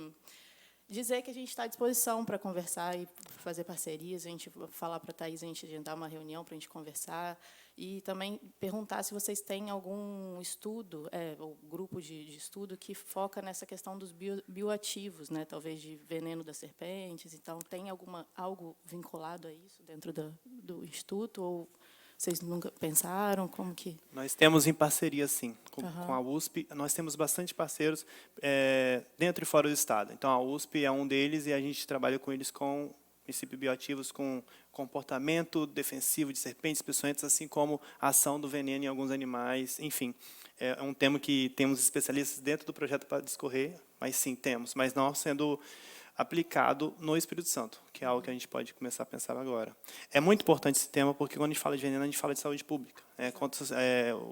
dizer que a gente está à disposição para conversar e fazer parcerias, a gente falar para a Thaís, a gente agendar uma reunião para a gente conversar, e também perguntar se vocês têm algum estudo, ou grupo de estudo que foca nessa questão dos bioativos, né, talvez de veneno das serpentes. Então, tem algo vinculado a isso dentro do Instituto, ou vocês nunca pensaram? Como que... Nós temos em parceria, sim, com a USP. Nós temos bastante parceiros dentro e fora do Estado. Então, a USP é um deles e a gente trabalha com eles com princípios bioativos, com comportamento defensivo de serpentes peçonhentas, assim como a ação do veneno em alguns animais. Enfim, é um tema que temos especialistas dentro do projeto para discorrer, mas sim, temos, mas não sendo aplicado no Espírito Santo, que é algo que a gente pode começar a pensar agora. É muito importante esse tema, porque quando a gente fala de veneno, a gente fala de saúde pública.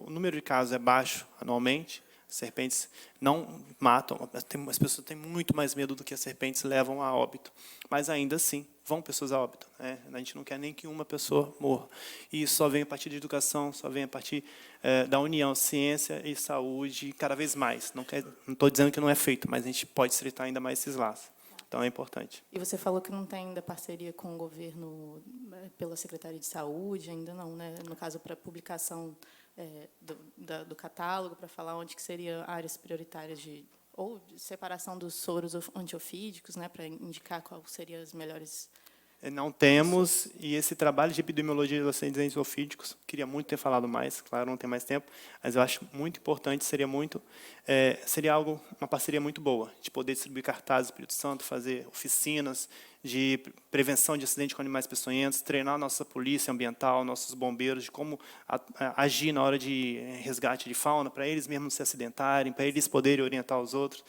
O número de casos é baixo anualmente, as serpentes não matam, as pessoas têm muito mais medo do que as serpentes levam a óbito. Mas, ainda assim, vão pessoas a óbito. A gente não quer nem que uma pessoa morra. E isso só vem a partir de educação, só vem a partir da união, ciência e saúde, cada vez mais. Não estou dizendo que não é feito, mas a gente pode estreitar ainda mais esses laços. Então, é importante. E você falou que não tem ainda parceria com o governo pela Secretaria de Saúde, ainda não, né? No caso, para publicação do catálogo, para falar onde que seriam áreas prioritárias ou de separação dos soros antiofídicos, né, para indicar quais seriam as melhores... Não temos, e esse trabalho de epidemiologia dos acidentes antiofídicos, queria muito ter falado mais, claro, não tem mais tempo, mas eu acho muito importante, seria uma parceria muito boa, de poder distribuir cartazes do Espírito Santo, fazer oficinas de prevenção de acidentes com animais peçonhentos, treinar nossa polícia ambiental, nossos bombeiros, de como agir na hora de resgate de fauna, para eles mesmos se acidentarem, para eles poderem orientar os outros.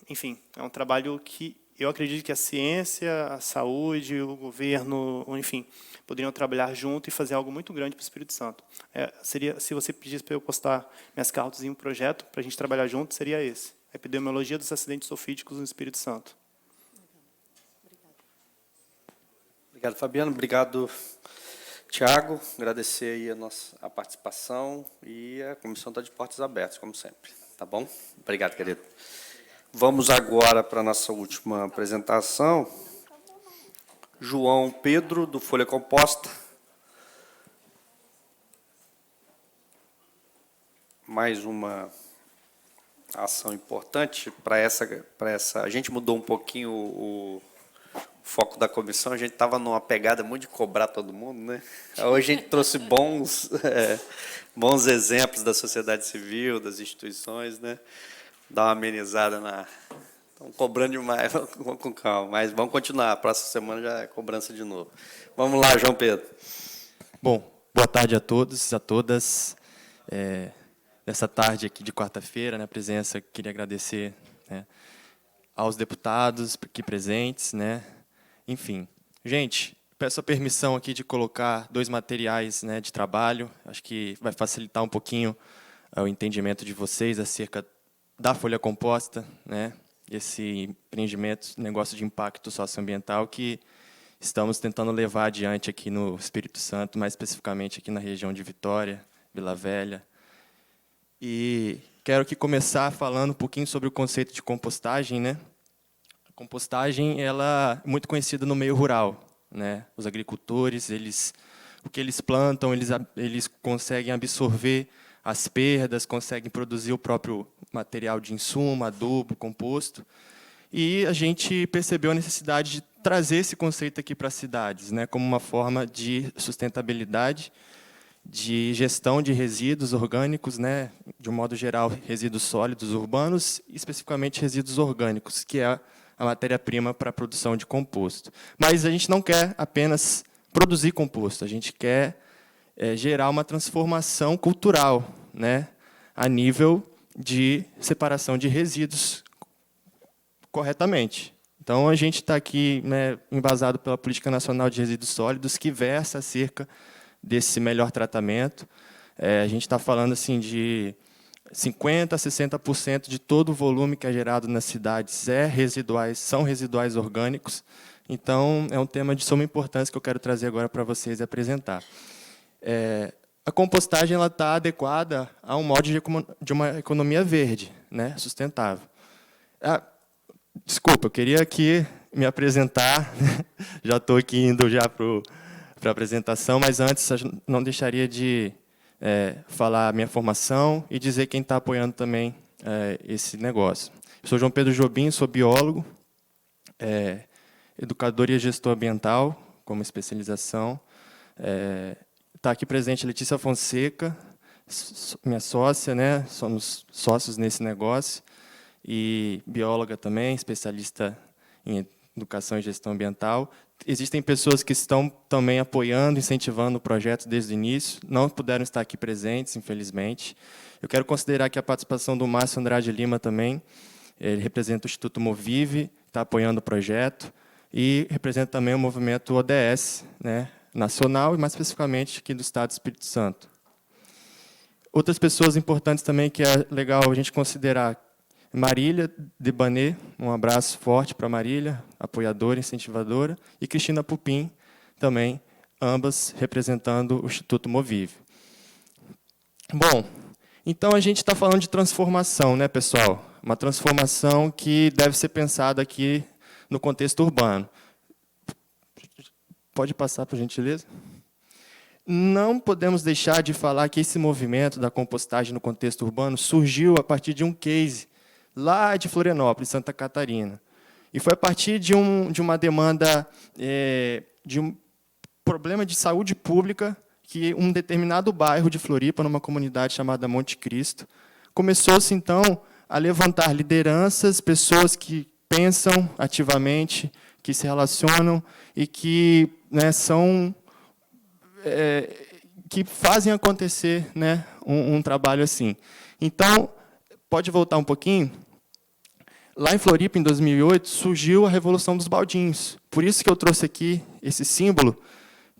Enfim, é um trabalho que eu acredito que a ciência, a saúde, o governo, enfim, poderiam trabalhar junto e fazer algo muito grande para o Espírito Santo. Se você pedisse para eu postar minhas cartas em um projeto para a gente trabalhar junto, seria esse: a epidemiologia dos acidentes ofídicos no Espírito Santo. Obrigado, Fabiano. Obrigado, Tiago. Agradecer aí a participação, e a comissão está de portas abertas, como sempre. Tá bom? Obrigado, querido. Vamos agora para a nossa última apresentação. João Pedro, do Folha Composta. Mais uma ação importante para essa. A gente mudou um pouquinho o foco da comissão, a gente estava numa pegada muito de cobrar todo mundo, né? Hoje a gente trouxe bons exemplos da sociedade civil, das instituições, né? Dar uma amenizada Estão cobrando demais, vamos com calma, mas vamos continuar. A próxima semana já é cobrança de novo. Vamos lá, João Pedro. Bom, boa tarde a todos, a todas. Nessa tarde aqui de quarta-feira, a presença, queria agradecer, né, aos deputados aqui presentes, né? Enfim, gente, peço a permissão aqui de colocar 2 materiais, né, de trabalho. Acho que vai facilitar um pouquinho o entendimento de vocês acerca da Folha Composta, né? Esse empreendimento, negócio de impacto socioambiental que estamos tentando levar adiante aqui no Espírito Santo, mais especificamente aqui na região de Vitória, Vila Velha. E quero aqui começar falando um pouquinho sobre o conceito de compostagem, né? A compostagem, ela é muito conhecida no meio rural, né? Os agricultores, o que eles plantam, eles conseguem absorver as perdas, conseguem produzir o próprio material de insumo, adubo, composto. E a gente percebeu a necessidade de trazer esse conceito aqui para as cidades, né, como uma forma de sustentabilidade, de gestão de resíduos orgânicos, né, de um modo geral, resíduos sólidos urbanos, e especificamente resíduos orgânicos, que é a matéria-prima para a produção de composto. Mas a gente não quer apenas produzir composto, a gente quer gerar uma transformação cultural, né, a nível de separação de resíduos corretamente. Então, a gente está aqui, né, embasado pela Política Nacional de Resíduos Sólidos, que versa acerca desse melhor tratamento. A gente está falando assim, de 50% a 60% de todo o volume que é gerado nas cidades são residuais orgânicos. Então, é um tema de suma importância que eu quero trazer agora para vocês e apresentar. A compostagem está adequada a um modo de uma economia verde, né, sustentável. Desculpa, eu queria aqui me apresentar. Já estou aqui indo já para a apresentação, mas antes não deixaria de falar a minha formação e dizer quem está apoiando também esse negócio. Eu sou João Pedro Jobim, sou biólogo, educador e gestor ambiental, como especialização. Está aqui presente Letícia Fonseca, minha sócia, né? Somos sócios nesse negócio, e bióloga também, especialista em educação e gestão ambiental. Existem pessoas que estão também apoiando, incentivando o projeto desde o início, não puderam estar aqui presentes, infelizmente. Eu quero considerar aqui a participação do Márcio Andrade Lima também, ele representa o Instituto Movive, está apoiando o projeto, e representa também o movimento ODS, né, nacional, e mais especificamente aqui do Estado do Espírito Santo. Outras pessoas importantes também que é legal a gente considerar: Marília Debanet, um abraço forte para Marília, apoiadora, incentivadora, e Cristina Pupim, também, ambas representando o Instituto Movive. Bom, então a gente está falando de transformação, né, pessoal? Uma transformação que deve ser pensada aqui no contexto urbano. Pode passar, por gentileza? Não podemos deixar de falar que esse movimento da compostagem no contexto urbano surgiu a partir de um case lá de Florianópolis, Santa Catarina. E foi a partir de uma demanda, de um problema de saúde pública, que um determinado bairro de Floripa, numa comunidade chamada Monte Cristo, começou-se, então, a levantar lideranças, pessoas que pensam ativamente, que se relacionam e que, né, que fazem acontecer, né, um trabalho assim. Então, pode voltar um pouquinho? Lá em Floripa, em 2008, surgiu a Revolução dos Baldinhos. Por isso que eu trouxe aqui esse símbolo,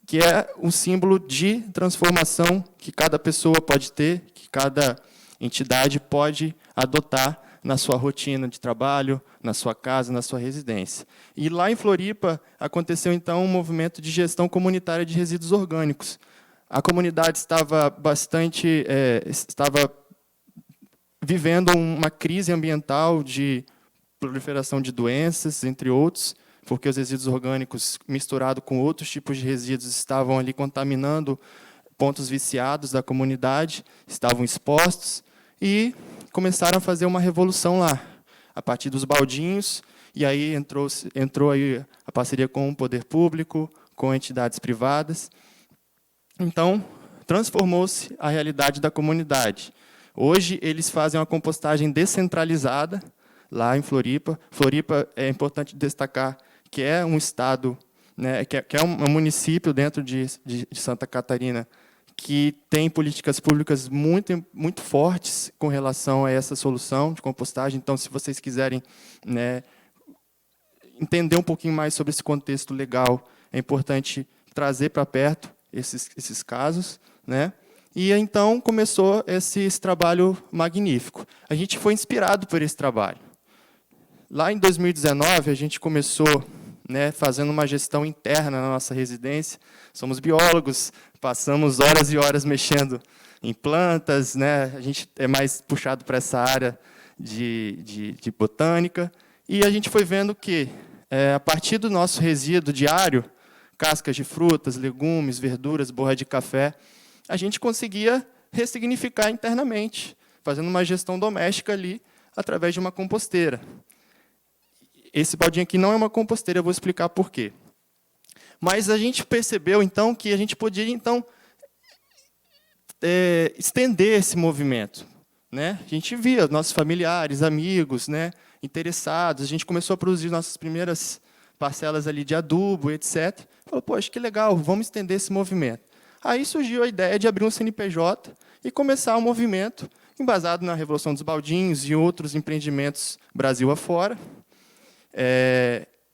que é um símbolo de transformação que cada pessoa pode ter, que cada entidade pode adotar na sua rotina de trabalho, na sua casa, na sua residência. E lá em Floripa aconteceu, então, um movimento de gestão comunitária de resíduos orgânicos. A comunidade estava estava vivendo uma crise ambiental de proliferação de doenças, entre outros, porque os resíduos orgânicos, misturados com outros tipos de resíduos, estavam ali contaminando pontos viciados da comunidade, estavam expostos, e começaram a fazer uma revolução lá, a partir dos baldinhos, e aí entrou aí a parceria com o poder público, com entidades privadas. Então, transformou-se a realidade da comunidade. Hoje, eles fazem uma compostagem descentralizada, lá em Floripa. Floripa, é importante destacar que é um estado, né, que é um município dentro de Santa Catarina, que tem políticas públicas muito fortes com relação a essa solução de compostagem. Então, se vocês quiserem, né, entender um pouquinho mais sobre esse contexto legal, é importante trazer para perto esses casos, né? E então começou esse trabalho magnífico. A gente foi inspirado por esse trabalho. Lá em 2019, a gente começou, né, fazendo uma gestão interna na nossa residência. Somos biólogos, passamos horas e horas mexendo em plantas, né? A gente é mais puxado para essa área de botânica. E a gente foi vendo que, a partir do nosso resíduo diário, cascas de frutas, legumes, verduras, borra de café, a gente conseguia ressignificar internamente, fazendo uma gestão doméstica ali, através de uma composteira. Esse baldinho aqui não é uma composteira, eu vou explicar por quê. Mas a gente percebeu, então, que a gente podia, então, estender esse movimento, né? A gente via nossos familiares, amigos, né, interessados, a gente começou a produzir nossas primeiras parcelas ali de adubo, etc. Falou, poxa, que legal, vamos estender esse movimento. Aí surgiu a ideia de abrir um CNPJ e começar um movimento embasado na Revolução dos Baldinhos e outros empreendimentos Brasil afora.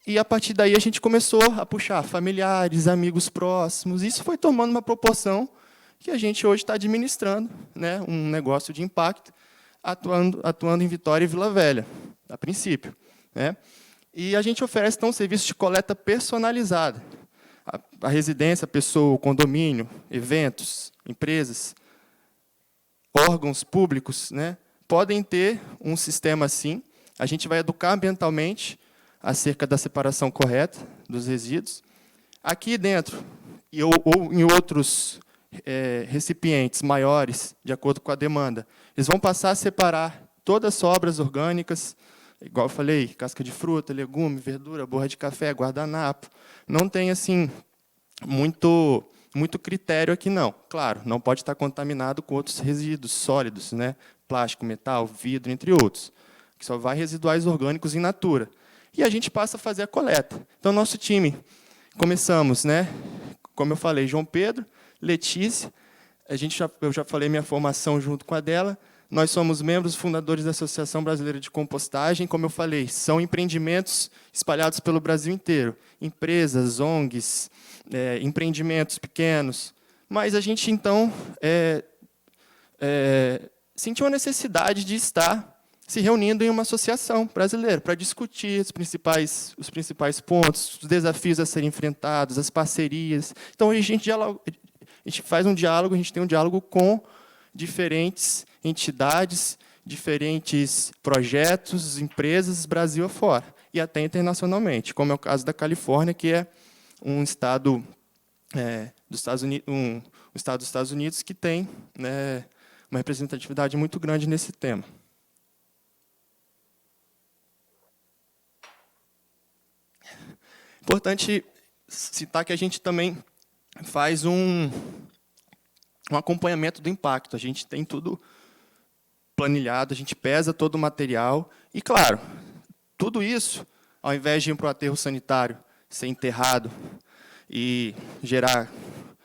E, a partir daí, a gente começou a puxar familiares, amigos próximos. Isso foi tomando uma proporção que a gente hoje está administrando, né, um negócio de impacto, atuando em Vitória e Vila Velha, a princípio, né? E a gente oferece, então, um serviço de coleta personalizada. A residência, a pessoa, o condomínio, eventos, empresas, órgãos públicos, né, podem ter um sistema assim, A gente vai educar ambientalmente acerca da separação correta dos resíduos. Aqui dentro, ou em outros recipientes maiores, de acordo com a demanda, eles vão passar a separar todas as sobras orgânicas, igual eu falei, casca de fruta, legume, verdura, borra de café, guardanapo. Não tem assim muito critério aqui, não. Claro, não pode estar contaminado com outros resíduos sólidos, né? Plástico, metal, vidro, entre outros, que só vai residuais orgânicos in natura. E a gente passa a fazer a coleta. Então, nosso time, começamos, né? Como eu falei, João Pedro, Letícia, eu já falei minha formação junto com a dela. Nós somos membros fundadores da Associação Brasileira de Compostagem. Como eu falei, são empreendimentos espalhados pelo Brasil inteiro. Empresas, ONGs, empreendimentos pequenos. Mas a gente, então, sentiu a necessidade de estar se reunindo em uma associação brasileira para discutir os principais pontos, os desafios a serem enfrentados, as parcerias. Então, a gente faz um diálogo, a gente tem um diálogo com diferentes entidades, diferentes projetos, empresas, Brasil afora, e até internacionalmente, como é o caso da Califórnia, que é um estado dos Estados Unidos que tem, né, uma representatividade muito grande nesse tema. Importante citar que a gente também faz um acompanhamento do impacto. A gente tem tudo planilhado, a gente pesa todo o material. E, claro, tudo isso, ao invés de ir para o aterro sanitário, ser enterrado e gerar,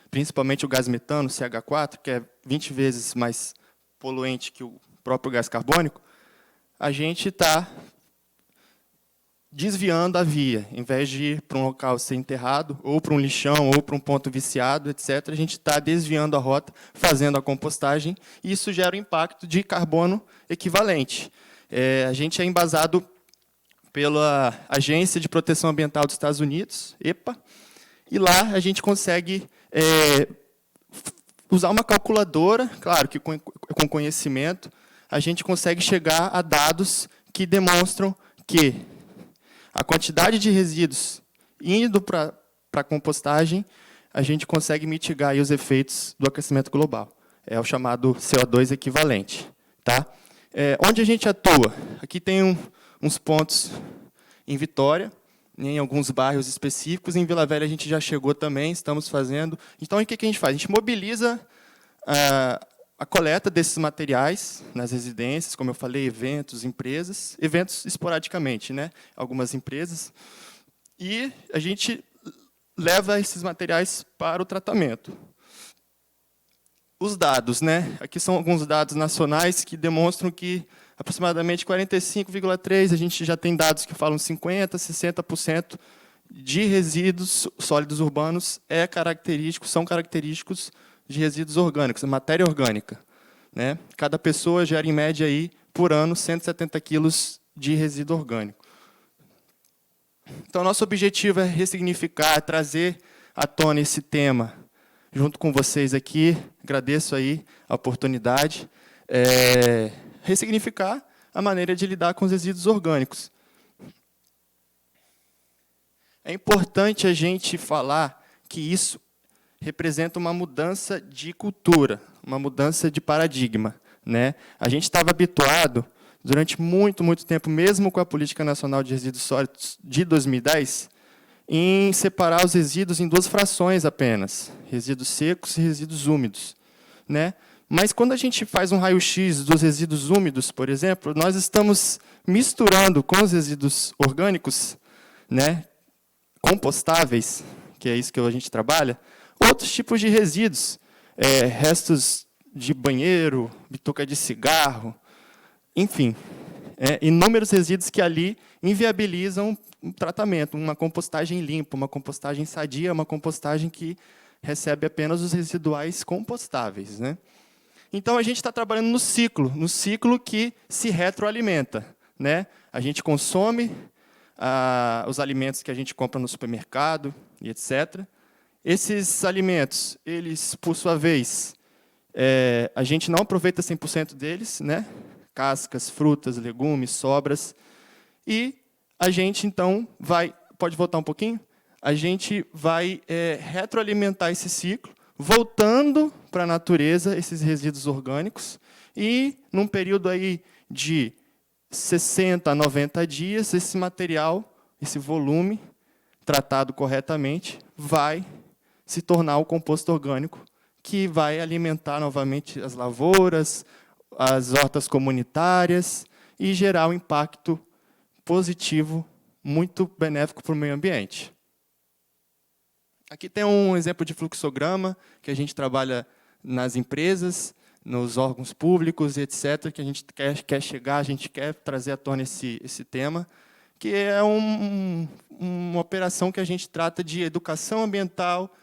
principalmente o gás metano, CH4, que é 20 vezes mais poluente que o próprio gás carbônico, a gente está desviando a via. Em vez de ir para um local ser enterrado, ou para um lixão, ou para um ponto viciado, etc., a gente está desviando a rota, fazendo a compostagem, e isso gera um impacto de carbono equivalente. A gente é embasado pela Agência de Proteção Ambiental dos Estados Unidos, EPA, e lá a gente consegue usar uma calculadora, claro que com conhecimento, a gente consegue chegar a dados que demonstram que a quantidade de resíduos indo para a compostagem, a gente consegue mitigar aí os efeitos do aquecimento global. É o chamado CO2 equivalente. Tá? Onde a gente atua? Aqui tem uns pontos em Vitória, em alguns bairros específicos. Em Vila Velha a gente já chegou também, estamos fazendo. Então, o que a gente faz? A gente mobiliza a coleta desses materiais nas residências, como eu falei, eventos, empresas, eventos esporadicamente, né? Algumas empresas, e a gente leva esses materiais para o tratamento. Os dados, né? Aqui são alguns dados nacionais que demonstram que aproximadamente 45,3%, a gente já tem dados que falam 50%, 60% de resíduos sólidos urbanos são característicos de resíduos orgânicos, matéria orgânica. Né? Cada pessoa gera, em média, aí, por ano, 170 quilos de resíduo orgânico. Então, nosso objetivo é ressignificar, trazer à tona esse tema, junto com vocês aqui. Agradeço aí a oportunidade. Ressignificar a maneira de lidar com os resíduos orgânicos. É importante a gente falar que isso representa uma mudança de cultura, uma mudança de paradigma. Né? A gente estava habituado, durante muito, muito tempo, mesmo com a Política Nacional de Resíduos Sólidos de 2010, em separar os resíduos em duas frações apenas, resíduos secos e resíduos úmidos. Né? Mas, quando a gente faz um raio-x dos resíduos úmidos, por exemplo, nós estamos misturando com os resíduos orgânicos, né, compostáveis, que é isso que a gente trabalha, outros tipos de resíduos, restos de banheiro, bituca de cigarro, enfim, inúmeros resíduos que ali inviabilizam um tratamento, uma compostagem limpa, uma compostagem sadia, uma compostagem que recebe apenas os residuais compostáveis. Né? Então, a gente está trabalhando no ciclo que se retroalimenta. Né? A gente consome os alimentos que a gente compra no supermercado, e etc., esses alimentos, eles, por sua vez, a gente não aproveita 100% deles, né? Cascas, frutas, legumes, sobras. E a gente, então, pode voltar um pouquinho? A gente vai retroalimentar esse ciclo, voltando para a natureza esses resíduos orgânicos, e, num período aí de 60 a 90 dias, esse material, esse volume, tratado corretamente, vai se tornar o composto orgânico, que vai alimentar novamente as lavouras, as hortas comunitárias, e gerar um impacto positivo, muito benéfico para o meio ambiente. Aqui tem um exemplo de fluxograma, que a gente trabalha nas empresas, nos órgãos públicos, etc., que a gente quer chegar, a gente quer trazer à tona esse tema, que é uma operação que a gente trata de educação ambiental.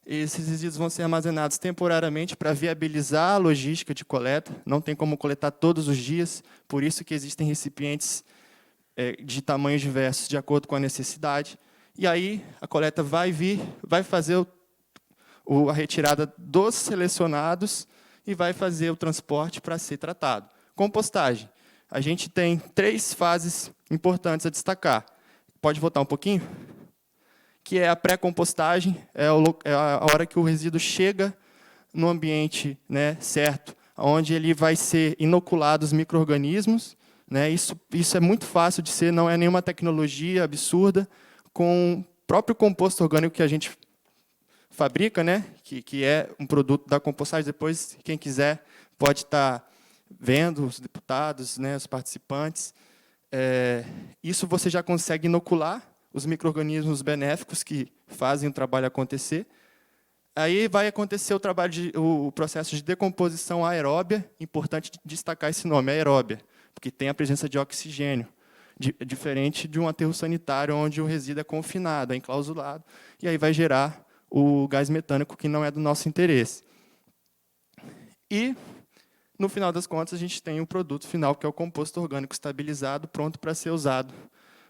Esses resíduos vão ser armazenados temporariamente para viabilizar a logística de coleta. Não tem como coletar todos os dias, por isso que existem recipientes de tamanhos diversos, de acordo com a necessidade. E aí a coleta vai fazer a retirada dos selecionados e vai fazer o transporte para ser tratado. Compostagem. A gente tem 3 fases importantes a destacar. Pode voltar um pouquinho? Que é a pré-compostagem, é a hora que o resíduo chega no ambiente, né, certo, onde ele vai ser inoculado os micro-organismos. Né, isso é muito fácil de ser, não é nenhuma tecnologia absurda, com o próprio composto orgânico que a gente fabrica, né, que é um produto da compostagem. Depois, quem quiser pode estar vendo, os deputados, né, os participantes. Isso você já consegue inocular os micro-organismos benéficos que fazem o trabalho acontecer. Aí vai acontecer o processo de decomposição aeróbia, importante destacar esse nome, aeróbia, porque tem a presença de oxigênio, diferente de um aterro sanitário, onde o resíduo é confinado, é enclausulado, e aí vai gerar o gás metânico, que não é do nosso interesse. E, no final das contas, a gente tem o produto final, que é o composto orgânico estabilizado, pronto para ser usado.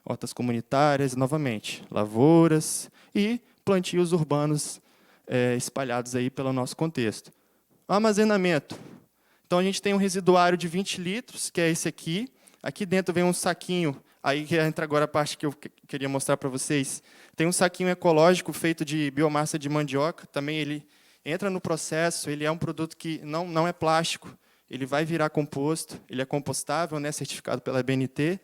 Hortas comunitárias, novamente, lavouras e plantios urbanos espalhados aí pelo nosso contexto. Armazenamento. Então, a gente tem um residuário de 20 litros, que é esse aqui. Aqui dentro vem um saquinho, aí que entra agora a parte que eu queria mostrar para vocês. Tem um saquinho ecológico feito de biomassa de mandioca. Também ele entra no processo, ele é um produto que não é plástico, ele vai virar composto, ele é compostável, né, certificado pela BNT.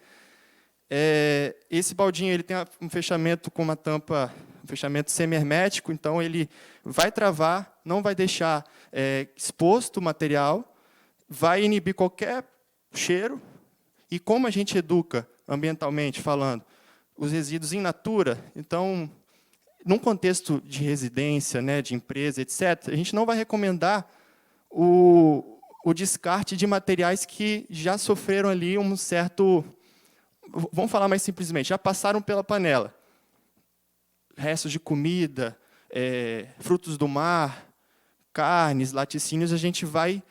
Esse baldinho ele tem um fechamento com uma tampa, um fechamento semi-hermético, então ele vai travar, não vai deixar exposto o material, vai inibir qualquer cheiro, e como a gente educa, ambientalmente falando, os resíduos in natura, então, num contexto de residência, né, de empresa, etc., a gente não vai recomendar o descarte de materiais que já sofreram ali um certo... Vamos falar mais simplesmente, já passaram pela panela. Restos de comida, frutos do mar, carnes, laticínios, a gente vai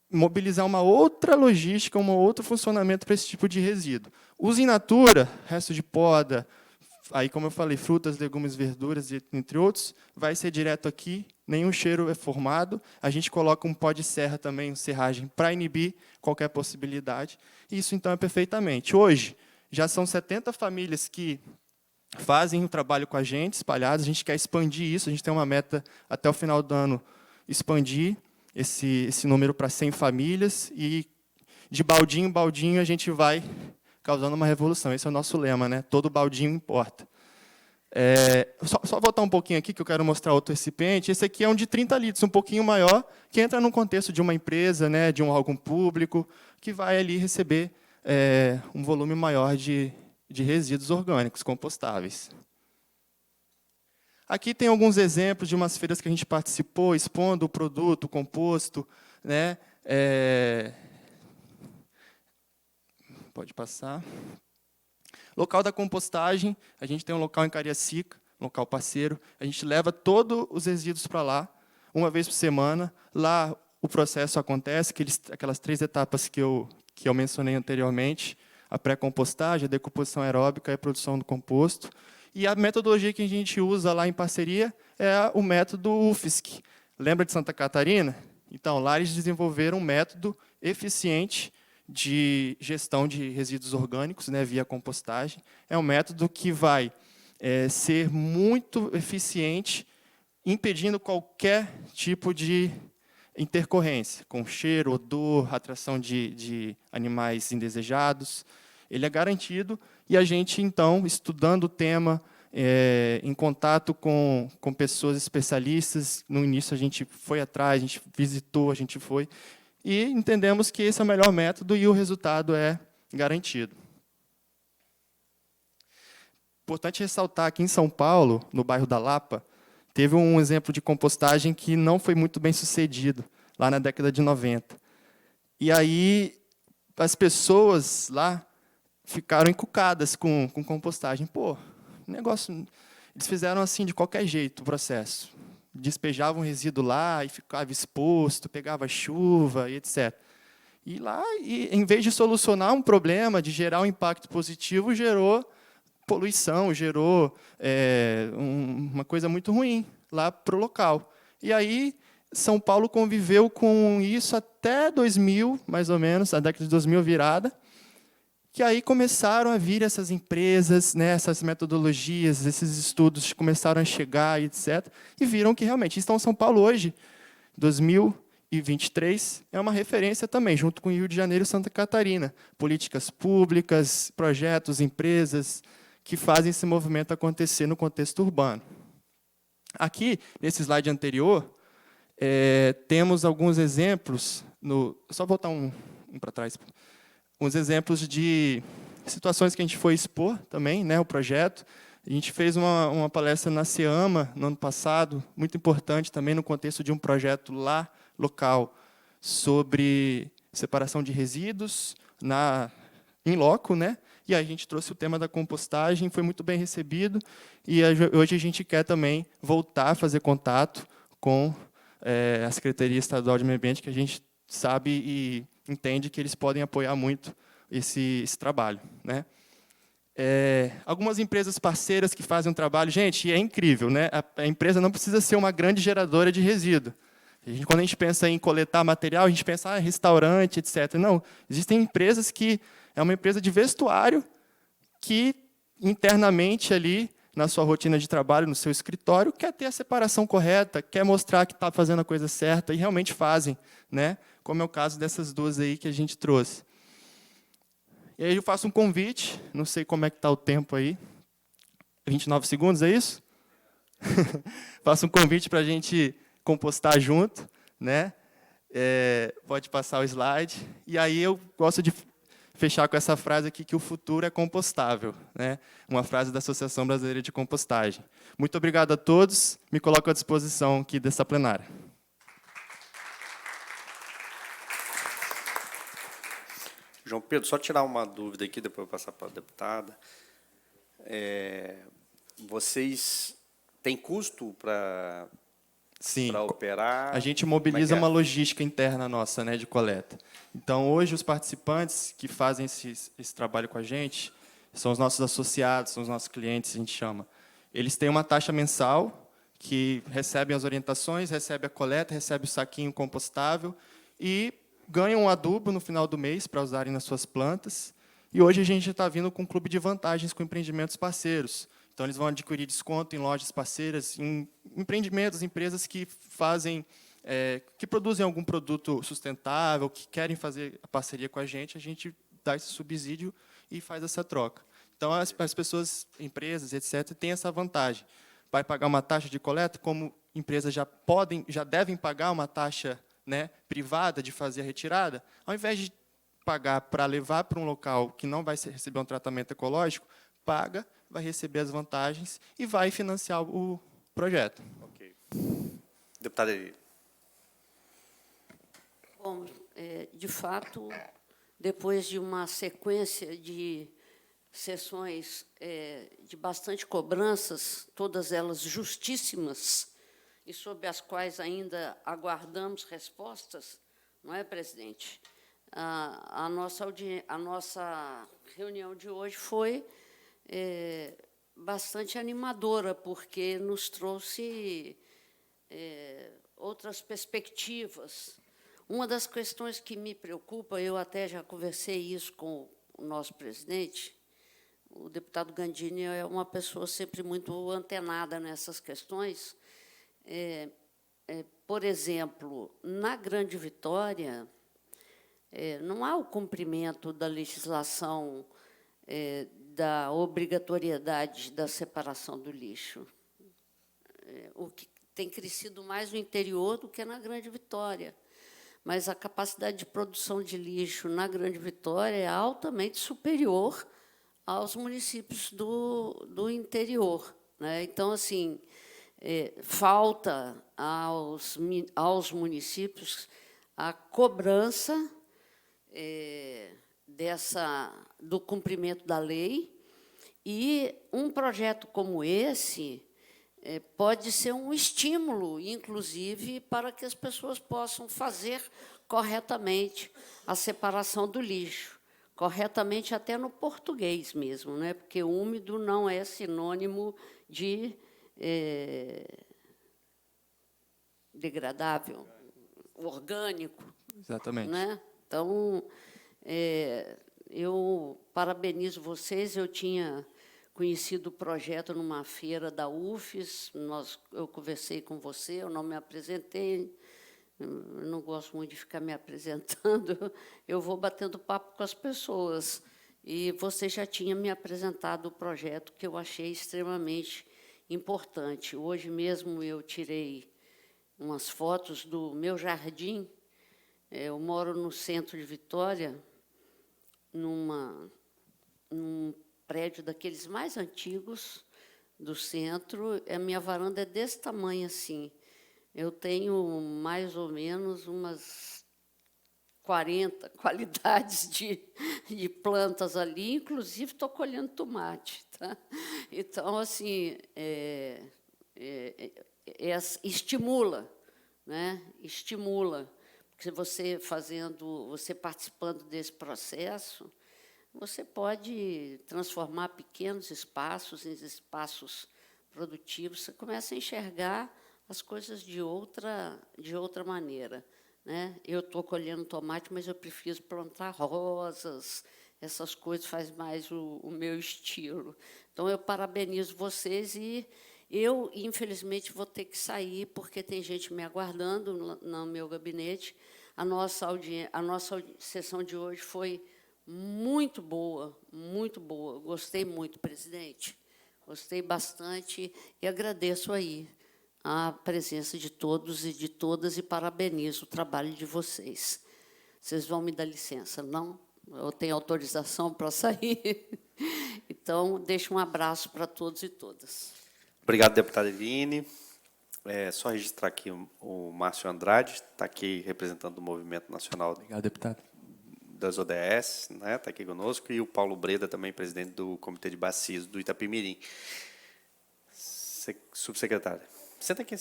mobilizar uma outra logística, um outro funcionamento para esse tipo de resíduo. Uso in natura, resto de poda, aí, como eu falei, frutas, legumes, verduras, entre outros, vai ser direto aqui, nenhum cheiro é formado. A gente coloca um pó de serra também, serragem, para inibir qualquer possibilidade. Isso, então, é perfeitamente. Hoje, já são 70 famílias que fazem o trabalho com a gente, espalhadas. A gente quer expandir isso, a gente tem uma meta, até o final do ano, expandir esse número para 100 famílias, e de baldinho em baldinho a gente vai causando uma revolução. Esse é o nosso lema, né? Todo baldinho importa. Só voltar um pouquinho aqui, que eu quero mostrar outro recipiente. Esse aqui é um de 30 litros, um pouquinho maior, que entra no contexto de uma empresa, né, de um órgão público, que vai ali receber um volume maior de resíduos orgânicos compostáveis. Aqui tem alguns exemplos de umas feiras que a gente participou, expondo o produto, o composto, né? Pode passar. Local da compostagem, a gente tem um local em Cariacica, um local parceiro. A gente leva todos os resíduos para lá, uma vez por semana. Lá o processo acontece, aquelas 3 etapas que eu mencionei anteriormente: a pré-compostagem, a decomposição aeróbica e a produção do composto. E a metodologia que a gente usa lá em parceria é o método UFSC. Lembra de Santa Catarina? Então, lá eles desenvolveram um método eficiente de gestão de resíduos orgânicos, né, via compostagem. É um método que vai ser muito eficiente, impedindo qualquer tipo de intercorrência, com cheiro, odor, atração de animais indesejados. Ele é garantido, e a gente, então, estudando o tema, em contato com pessoas especialistas, no início a gente foi atrás, a gente visitou, a gente foi, e entendemos que esse é o melhor método e o resultado é garantido. Importante ressaltar que em São Paulo, no bairro da Lapa, teve um exemplo de compostagem que não foi muito bem sucedido, lá na década de 90. E aí as pessoas lá ficaram encucadas com compostagem. Pô, negócio... Eles fizeram assim, de qualquer jeito, o processo. Despejavam resíduo lá e ficava exposto, pegava chuva e etc. E lá, em vez de solucionar um problema, de gerar um impacto positivo, gerou poluição, gerou uma coisa muito ruim lá para o local. E aí, São Paulo conviveu com isso até 2000, mais ou menos, a década de 2000 virada, que aí começaram a vir essas empresas, né, essas metodologias, esses estudos começaram a chegar, etc., e viram que realmente, então, São Paulo hoje, 2023, é uma referência também, junto com o Rio de Janeiro e Santa Catarina. Políticas públicas, projetos, empresas que fazem esse movimento acontecer no contexto urbano. Aqui, nesse slide anterior, temos alguns exemplos, só voltar um para trás, uns exemplos de situações que a gente foi expor também, né, o projeto. A gente fez uma palestra na SEAMA, no ano passado, muito importante também no contexto de um projeto lá, local, sobre separação de resíduos em loco, né? E aí a gente trouxe o tema da compostagem, foi muito bem recebido, e hoje a gente quer também voltar a fazer contato com a Secretaria Estadual de Meio Ambiente, que a gente sabe e entende que eles podem apoiar muito esse trabalho, né? Algumas empresas parceiras que fazem um trabalho, gente, é incrível, né? A empresa não precisa ser uma grande geradora de resíduo. Quando a gente pensa em coletar material, a gente pensa restaurante, etc. Não, existem empresas que é uma empresa de vestuário que internamente ali na sua rotina de trabalho, no seu escritório, quer ter a separação correta, quer mostrar que está fazendo a coisa certa e realmente fazem, né? Como é o caso dessas duas aí que a gente trouxe. E aí eu faço um convite, não sei como é que está o tempo aí, 29 segundos, é isso? Faço um convite para a gente compostar junto, né? Pode passar o slide. E aí eu gosto de fechar com essa frase aqui, que o futuro é compostável, né? Uma frase da Associação Brasileira de Compostagem. Muito obrigado a todos, me coloco à disposição aqui dessa plenária. João Pedro, só tirar uma dúvida aqui, depois eu passar para a deputada. Vocês têm custo para operar? A gente mobiliza uma logística interna nossa, né, de coleta. Então, hoje, os participantes que fazem esse trabalho com a gente são os nossos associados, são os nossos clientes, a gente chama. Eles têm uma taxa mensal, que recebem as orientações, recebem a coleta, recebem o saquinho compostável e ganham um adubo no final do mês para usarem nas suas plantas. E hoje a gente está vindo com um clube de vantagens com empreendimentos parceiros. Então, eles vão adquirir desconto em lojas parceiras, em empreendimentos, empresas que fazem, que produzem algum produto sustentável, que querem fazer a parceria com a gente dá esse subsídio e faz essa troca. Então, as pessoas, empresas, etc., têm essa vantagem. Vai pagar uma taxa de coleta, como empresas já devem pagar uma taxa, né, privada de fazer a retirada, ao invés de pagar para levar para um local que não vai receber um tratamento ecológico, paga, vai receber as vantagens e vai financiar o projeto. Ok. Deputada Eli. Bom, de fato, depois de uma sequência de sessões de bastante cobranças, todas elas justíssimas, e sobre as quais ainda aguardamos respostas, não é, presidente? A nossa reunião de hoje foi bastante animadora, porque nos trouxe outras perspectivas. Uma das questões que me preocupa, eu até já conversei isso com o nosso presidente, o deputado Gandini é uma pessoa sempre muito antenada nessas questões. Por exemplo, na Grande Vitória, não há o cumprimento da legislação da obrigatoriedade da separação do lixo. O que tem crescido mais no interior do que na Grande Vitória. Mas a capacidade de produção de lixo na Grande Vitória é altamente superior aos municípios do interior, né? Então, assim, falta aos municípios a cobrança do cumprimento da lei, e um projeto como esse pode ser um estímulo, inclusive, para que as pessoas possam fazer corretamente a separação do lixo, corretamente até no português mesmo, né? Porque úmido não é sinônimo de degradável, orgânico. Exatamente. Né? Então, eu parabenizo vocês. Eu tinha conhecido o projeto numa feira da UFES, eu conversei com você, eu não me apresentei, eu não gosto muito de ficar me apresentando, eu vou batendo papo com as pessoas. E você já tinha me apresentado o projeto, que eu achei extremamente importante. Hoje mesmo eu tirei umas fotos do meu jardim. Eu moro no centro de Vitória, num prédio daqueles mais antigos do centro. A minha varanda é desse tamanho assim. Eu tenho mais ou menos umas 40 qualidades de plantas ali, inclusive estou colhendo tomate. Tá? Então, assim, estimula, né? Estimula, porque você participando desse processo, você pode transformar pequenos espaços em espaços produtivos. Você começa a enxergar as coisas de outra maneira, né? Eu estou colhendo tomate, mas eu prefiro plantar rosas, essas coisas faz mais o meu estilo. Então, eu parabenizo vocês e eu, infelizmente, vou ter que sair, porque tem gente me aguardando no meu gabinete. A nossa sessão de hoje foi muito boa, muito boa. Gostei muito, presidente. Gostei bastante e agradeço aí a presença de todos e de todas e parabenizo o trabalho de vocês. Vocês vão me dar licença, não? Eu tenho autorização para sair. Então, deixo um abraço para todos e todas. Obrigado, deputada Eline. Só registrar aqui o Márcio Andrade, está aqui representando o Movimento Nacional. Obrigado, deputado. Das ODS, né, está aqui conosco, e o Paulo Breda, também presidente do Comitê de Bacias do Itapemirim. Subsecretária, senta aqui,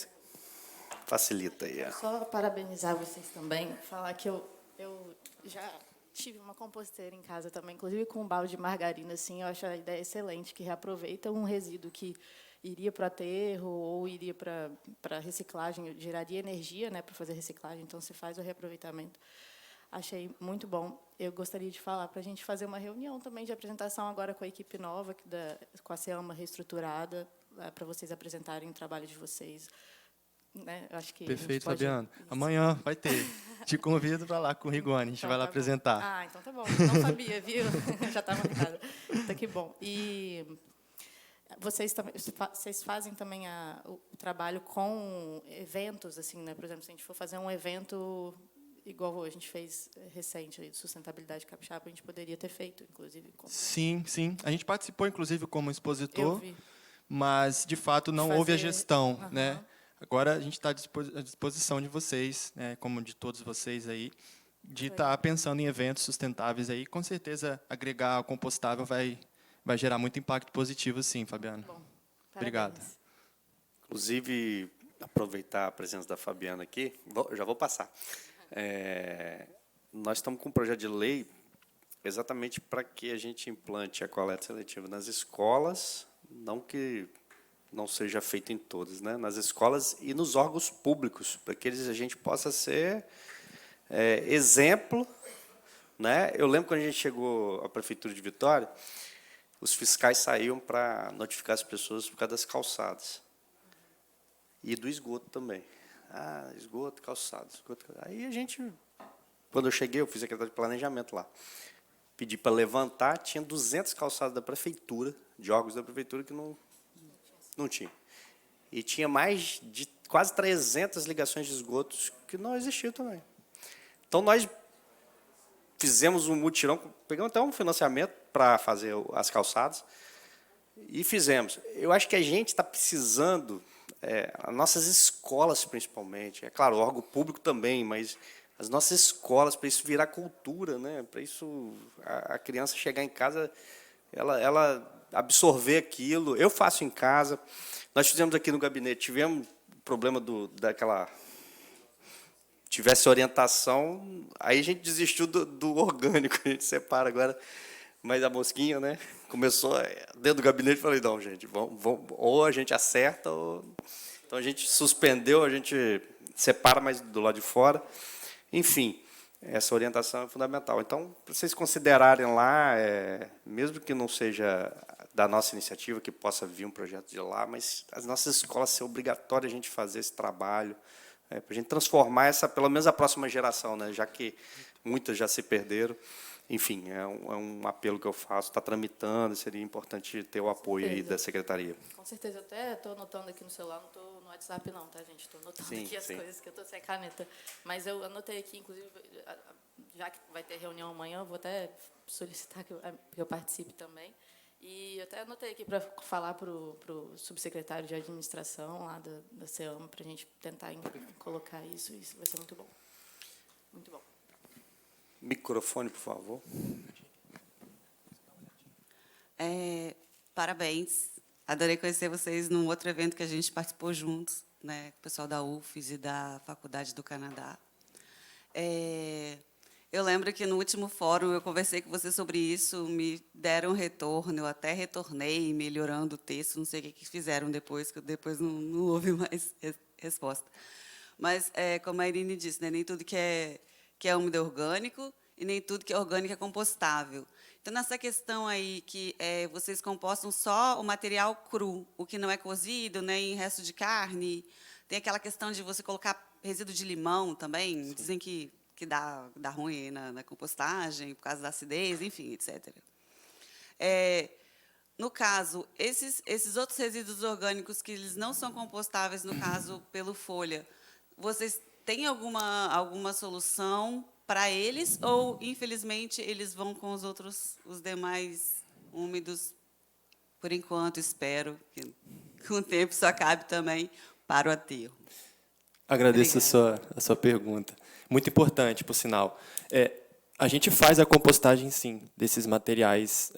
facilita aí. Só parabenizar vocês também, falar que eu já tive uma composteira em casa também, inclusive com um balde de margarina, assim, eu acho a ideia excelente, que reaproveita um resíduo que iria para o aterro ou iria para reciclagem, geraria energia, né, para fazer reciclagem, então se faz o reaproveitamento. Achei muito bom. Eu gostaria de falar para a gente fazer uma reunião também de apresentação agora com a equipe nova, com a CEAMA reestruturada, para vocês apresentarem o trabalho de vocês. Né? Eu acho que perfeito, pode... Fabiana. Amanhã vai ter. Te convido para lá com o Rigoni, a gente então, vai lá apresentar. Bom. Ah, então tá bom. Não sabia, viu? Já estava marcado. Então, que bom. E vocês fazem também o trabalho com eventos, assim, né? Por exemplo, se a gente for fazer um evento igual a gente fez recente, de sustentabilidade capixaba, a gente poderia ter feito, inclusive. Sim. A gente participou, inclusive, como expositor, vi. mas, de fato, não houve a gestão. Né? Agora, a gente está à disposição de vocês, né, como de todos vocês aí, de estar pensando em eventos sustentáveis aí. Com certeza, agregar o compostável vai gerar muito impacto positivo, sim, Fabiana. Bom, obrigado. Inclusive, aproveitar a presença da Fabiana aqui, já vou passar. Nós estamos com um projeto de lei exatamente para que a gente implante a coleta seletiva nas escolas, não que não seja feito em todas, né? Nas escolas e nos órgãos públicos, para que a gente possa ser exemplo, né? Eu lembro quando a gente chegou à Prefeitura de Vitória, os fiscais saíam para notificar as pessoas por causa das calçadas. E do esgoto também. Ah, esgoto, calçadas. Aí a gente, quando eu cheguei, eu fiz secretário de planejamento lá. Pedi para levantar, tinha 200 calçadas da prefeitura, de órgãos da prefeitura, que não tinha. E tinha mais de quase 300 ligações de esgotos que não existiam também. Então, nós fizemos um mutirão, pegamos até um financiamento para fazer as calçadas, e fizemos. Eu acho que a gente está precisando, as nossas escolas, principalmente, é claro, o órgão público também, mas as nossas escolas, para isso virar cultura, né? Para isso a criança chegar em casa, ela absorver aquilo. Eu faço em casa. Nós fizemos aqui no gabinete, tivemos o problema tivesse orientação, aí a gente desistiu do orgânico, a gente separa agora, mas a mosquinha, né? Começou dentro do gabinete, falei, não, gente, vamos, ou a gente acerta, ou... Então a gente suspendeu, a gente separa, mas do lado de fora. Enfim, essa orientação é fundamental. Então, para vocês considerarem lá, mesmo que não seja da nossa iniciativa, que possa vir um projeto de lá, mas as nossas escolas ser obrigatório a gente fazer esse trabalho, para a gente transformar pelo menos a próxima geração, né, já que muitas já se perderam. Enfim, é um apelo que eu faço, está tramitando, seria importante ter o apoio aí da secretaria. Com certeza, eu até estou anotando aqui no celular, não estou no WhatsApp não, tá, gente? Estou anotando aqui as coisas que eu estou sem caneta. Mas eu anotei aqui, inclusive, já que vai ter reunião amanhã, eu vou até solicitar que eu participe também. E eu até anotei aqui para falar para o subsecretário de administração lá da CEAMA, para a gente tentar colocar isso vai ser muito bom. Muito bom. Microfone, por favor. Parabéns. Adorei conhecer vocês num outro evento que a gente participou juntos, né, com o pessoal da UFES e da Faculdade do Canadá. Eu lembro que no último fórum eu conversei com vocês sobre isso, me deram um retorno, eu até retornei melhorando o texto, não sei o que fizeram depois, que depois não houve mais resposta. Mas, como a Irine disse, né, nem tudo que é úmido é orgânico e nem tudo que é orgânico é compostável. Então, nessa questão aí que vocês compostam só o material cru, o que não é cozido, nem resto de carne, tem aquela questão de você colocar resíduo de limão também, sim, dizem que dá ruim na compostagem, por causa da acidez, enfim, etc. No caso, esses outros resíduos orgânicos que eles não são compostáveis, no caso, pelo folha, vocês têm alguma solução para eles ou, infelizmente, eles vão com os demais úmidos, por enquanto, espero que com o tempo isso acabe também para o aterro? Agradeço a sua pergunta. Muito importante, por sinal. A gente faz a compostagem, sim, desses materiais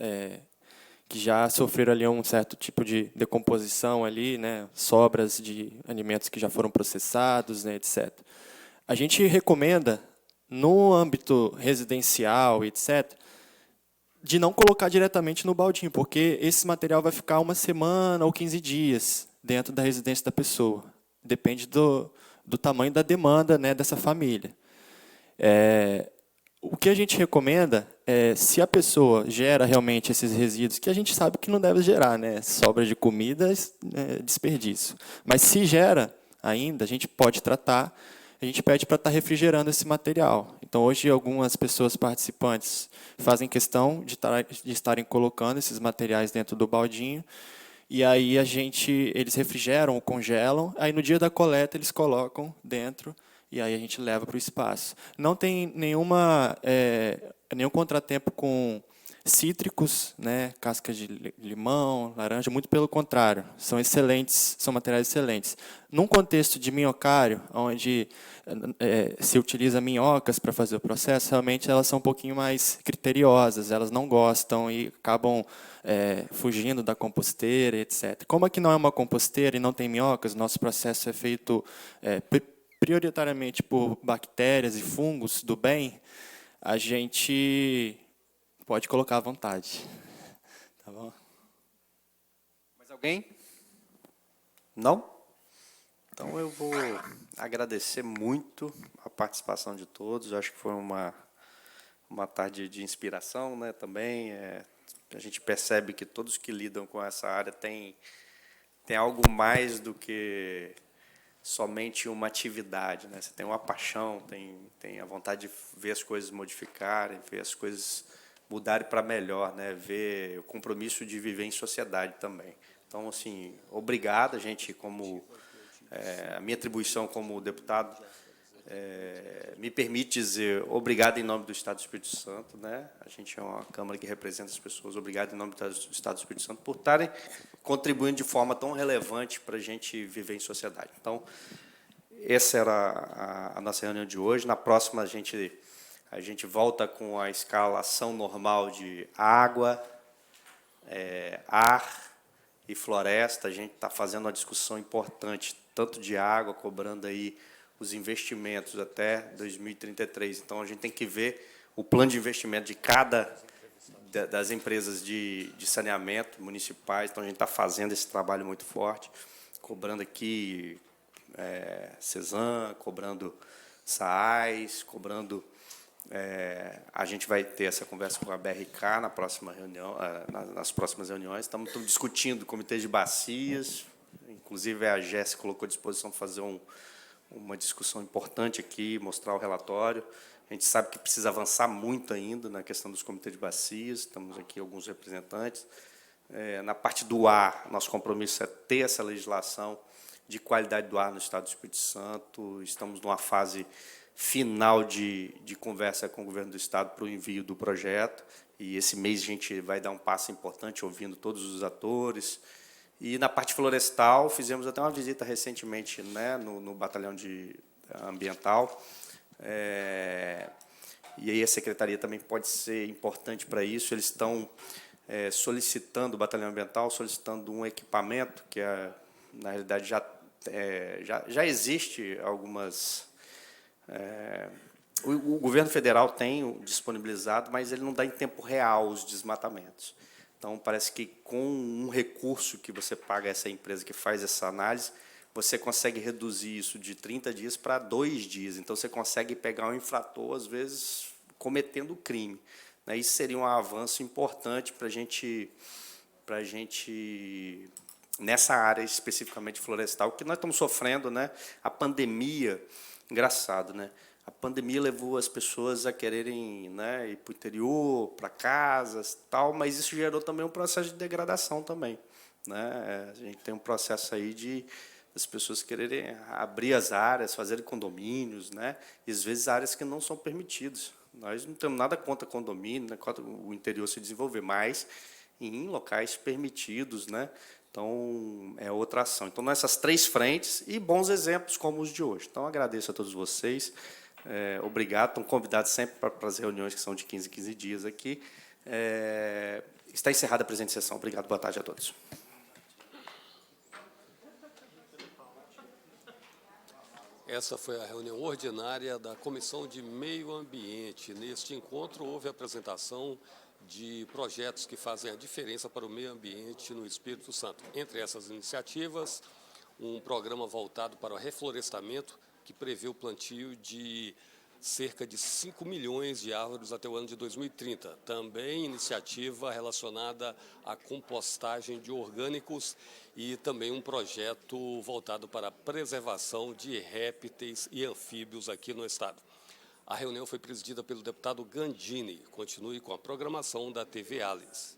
que já sofreram ali um certo tipo de decomposição ali, né, sobras de alimentos que já foram processados, né, etc. A gente recomenda, no âmbito residencial, etc., de não colocar diretamente no baldinho, porque esse material vai ficar 1 semana ou 15 dias dentro da residência da pessoa. Depende do tamanho da demanda, né, dessa família. O que a gente recomenda se a pessoa gera realmente esses resíduos, que a gente sabe que não deve gerar, né, sobra de comida, desperdício. Mas se gera ainda, a gente pode tratar, a gente pede para estar refrigerando esse material. Então, hoje, algumas pessoas participantes fazem questão de estarem colocando esses materiais dentro do baldinho, e aí eles refrigeram ou congelam, aí no dia da coleta eles colocam dentro, e aí a gente leva para o espaço. Não tem nenhum contratempo com cítricos, né, cascas de limão, laranja, muito pelo contrário, são excelentes, são materiais excelentes. Num contexto de minhocário, onde se utiliza minhocas para fazer o processo, realmente elas são um pouquinho mais criteriosas, elas não gostam e acabam fugindo da composteira, etc. Como aqui não é uma composteira e não tem minhocas, nosso processo é feito prioritariamente por bactérias e fungos do bem, a gente pode colocar à vontade. Tá bom? Mais alguém? Não? Então, eu vou agradecer muito a participação de todos. Eu acho que foi uma tarde de inspiração, né, também. A gente percebe que todos que lidam com essa área têm algo mais do que somente uma atividade, né? Você tem uma paixão, tem a vontade de ver as coisas modificarem, ver as coisas mudarem para melhor, né? Ver o compromisso de viver em sociedade também. Então, assim, obrigado, a gente, a minha atribuição como deputado me permite dizer obrigado em nome do Estado do Espírito Santo, né? A gente é uma Câmara que representa as pessoas. Obrigado em nome do Estado do Espírito Santo por estarem contribuindo de forma tão relevante para a gente viver em sociedade. Então, essa era a nossa reunião de hoje. Na próxima, a gente volta com a escalação normal de água, ar e floresta. A gente está fazendo uma discussão importante, tanto de água, cobrando aí os investimentos até 2033. Então, a gente tem que ver o plano de investimento de cada das empresas de saneamento municipais. Então, a gente está fazendo esse trabalho muito forte, cobrando aqui CESAM, cobrando SAAS, cobrando... a gente vai ter essa conversa com a BRK na próxima reunião, nas próximas reuniões. Estamos discutindo comitê de bacias, inclusive a Jéssica colocou à disposição de fazer uma discussão importante aqui, mostrar o relatório. A gente sabe que precisa avançar muito ainda na questão dos comitês de bacias, estamos aqui alguns representantes. Na parte do ar, nosso compromisso é ter essa legislação de qualidade do ar no Estado do Espírito Santo. Estamos numa fase final de conversa com o governo do Estado para o envio do projeto, e esse mês a gente vai dar um passo importante ouvindo todos os atores. E na parte florestal, fizemos até uma visita recentemente, né, no batalhão ambiental, e aí a secretaria também pode ser importante para isso. Eles estão solicitando, o batalhão ambiental, solicitando um equipamento que, na realidade, já existe algumas... O governo federal tem disponibilizado, mas ele não dá em tempo real os desmatamentos. Então, parece que com um recurso que você paga a essa empresa que faz essa análise, você consegue reduzir isso de 30 dias para 2 dias. Então, você consegue pegar um infrator, às vezes, cometendo crime. Isso seria um avanço importante para a gente, nessa área especificamente florestal, que nós estamos sofrendo, né? A pandemia, engraçado, né? A pandemia levou as pessoas a quererem, né, ir para o interior, para casas, tal, mas isso gerou também um processo de degradação também, né? A gente tem um processo aí das pessoas quererem abrir as áreas, fazerem condomínios, né? E às vezes áreas que não são permitidas. Nós não temos nada contra condomínio, né, contra o interior se desenvolver, mas em locais permitidos, né? Então, é outra ação. Então, nessas 3 frentes e bons exemplos como os de hoje. Então, agradeço a todos vocês. Obrigado. Estão convidados sempre para as reuniões que são de 15 em 15 dias aqui. Está encerrada a presente sessão. Obrigado. Boa tarde a todos. Essa foi a reunião ordinária da Comissão de Meio Ambiente. Neste encontro, houve a apresentação de projetos que fazem a diferença para o meio ambiente no Espírito Santo. Entre essas iniciativas, um programa voltado para o reflorestamento, que prevê o plantio de cerca de 5 milhões de árvores até o ano de 2030. Também iniciativa relacionada à compostagem de orgânicos e também um projeto voltado para a preservação de répteis e anfíbios aqui no Estado. A reunião foi presidida pelo deputado Gandini. Continue com a programação da TV Alice.